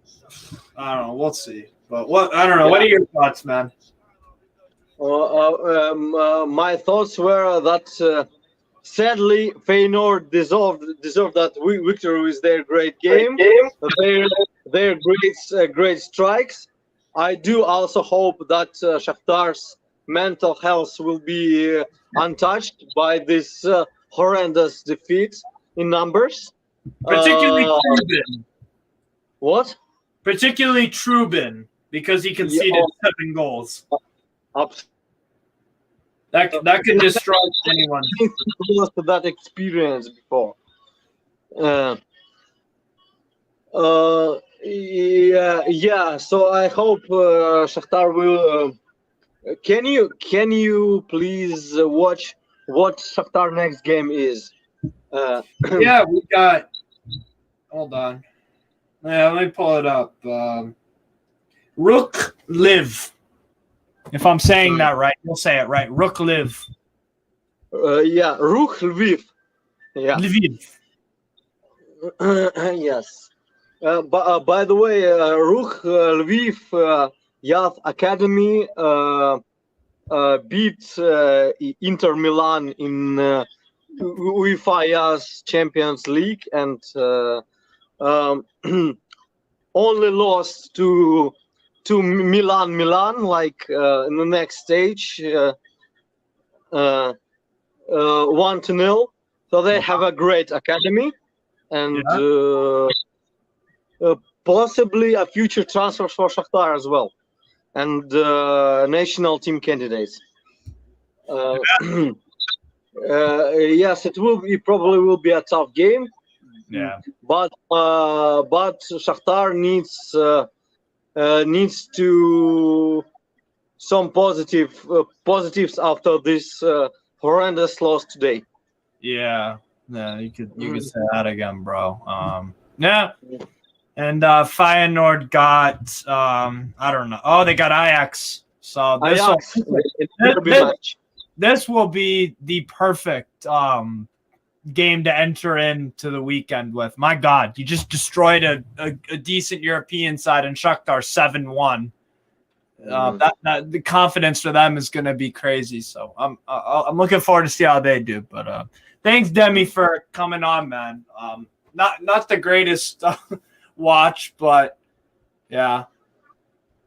I don't know. We'll see. But I don't know. Yeah. What are your thoughts, man? My thoughts were that sadly Feyenoord deserved that victory with their great game, their great strikes. I do also hope that Shakhtar's mental health will be untouched by this horrendous defeat in numbers. Particularly Trubin. What? Particularly Trubin, because he conceded 7 goals. That can destroy anyone. Close to that experience before. Yeah. So I hope Shakhtar will. Can you please watch what Shakhtar next game is? Yeah, we got. Hold on. Yeah, let me pull it up. Rook Live. If I'm saying that right, you'll say it right. Rook Live. Yeah, Rook Lviv. Yeah. Lviv. Yes. By the way, Rook Lviv Youth Academy beat Inter Milan in UEFA Youth Champions League and only lost to Milan, like in the next stage, 1-0. So they have a great academy and possibly a future transfer for Shakhtar as well, and national team candidates. Yes, it probably will be a tough game. Yeah, but Shakhtar needs to some positives after this horrendous loss today. Yeah, you could say that again, bro. Yeah, and Feyenoord got I don't know. Oh, they got Ajax. So this will be the perfect game to enter into the weekend with. My God, you just destroyed a decent European side in Shakhtar 7-1. That the confidence for them is going to be crazy. So I'm looking forward to see how they do. But thanks, Demi, for coming on, man. Not the greatest watch, but yeah,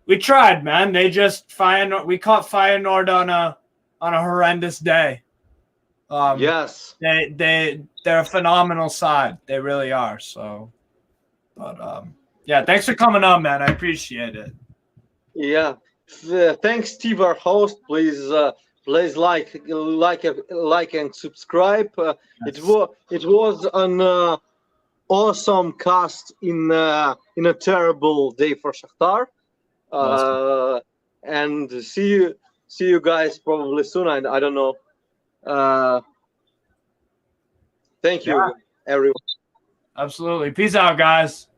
we tried, man. We caught Feyenoord on a horrendous day. Yes, they're a phenomenal side. They really are. So, but yeah, thanks for coming on, man. I appreciate it. Yeah, thanks, Steve, our host. Please like and subscribe. It was an awesome cast in a terrible day for Shakhtar. Awesome. And see you guys probably soon. I don't know. Thank you, everyone. Absolutely. Peace out, guys.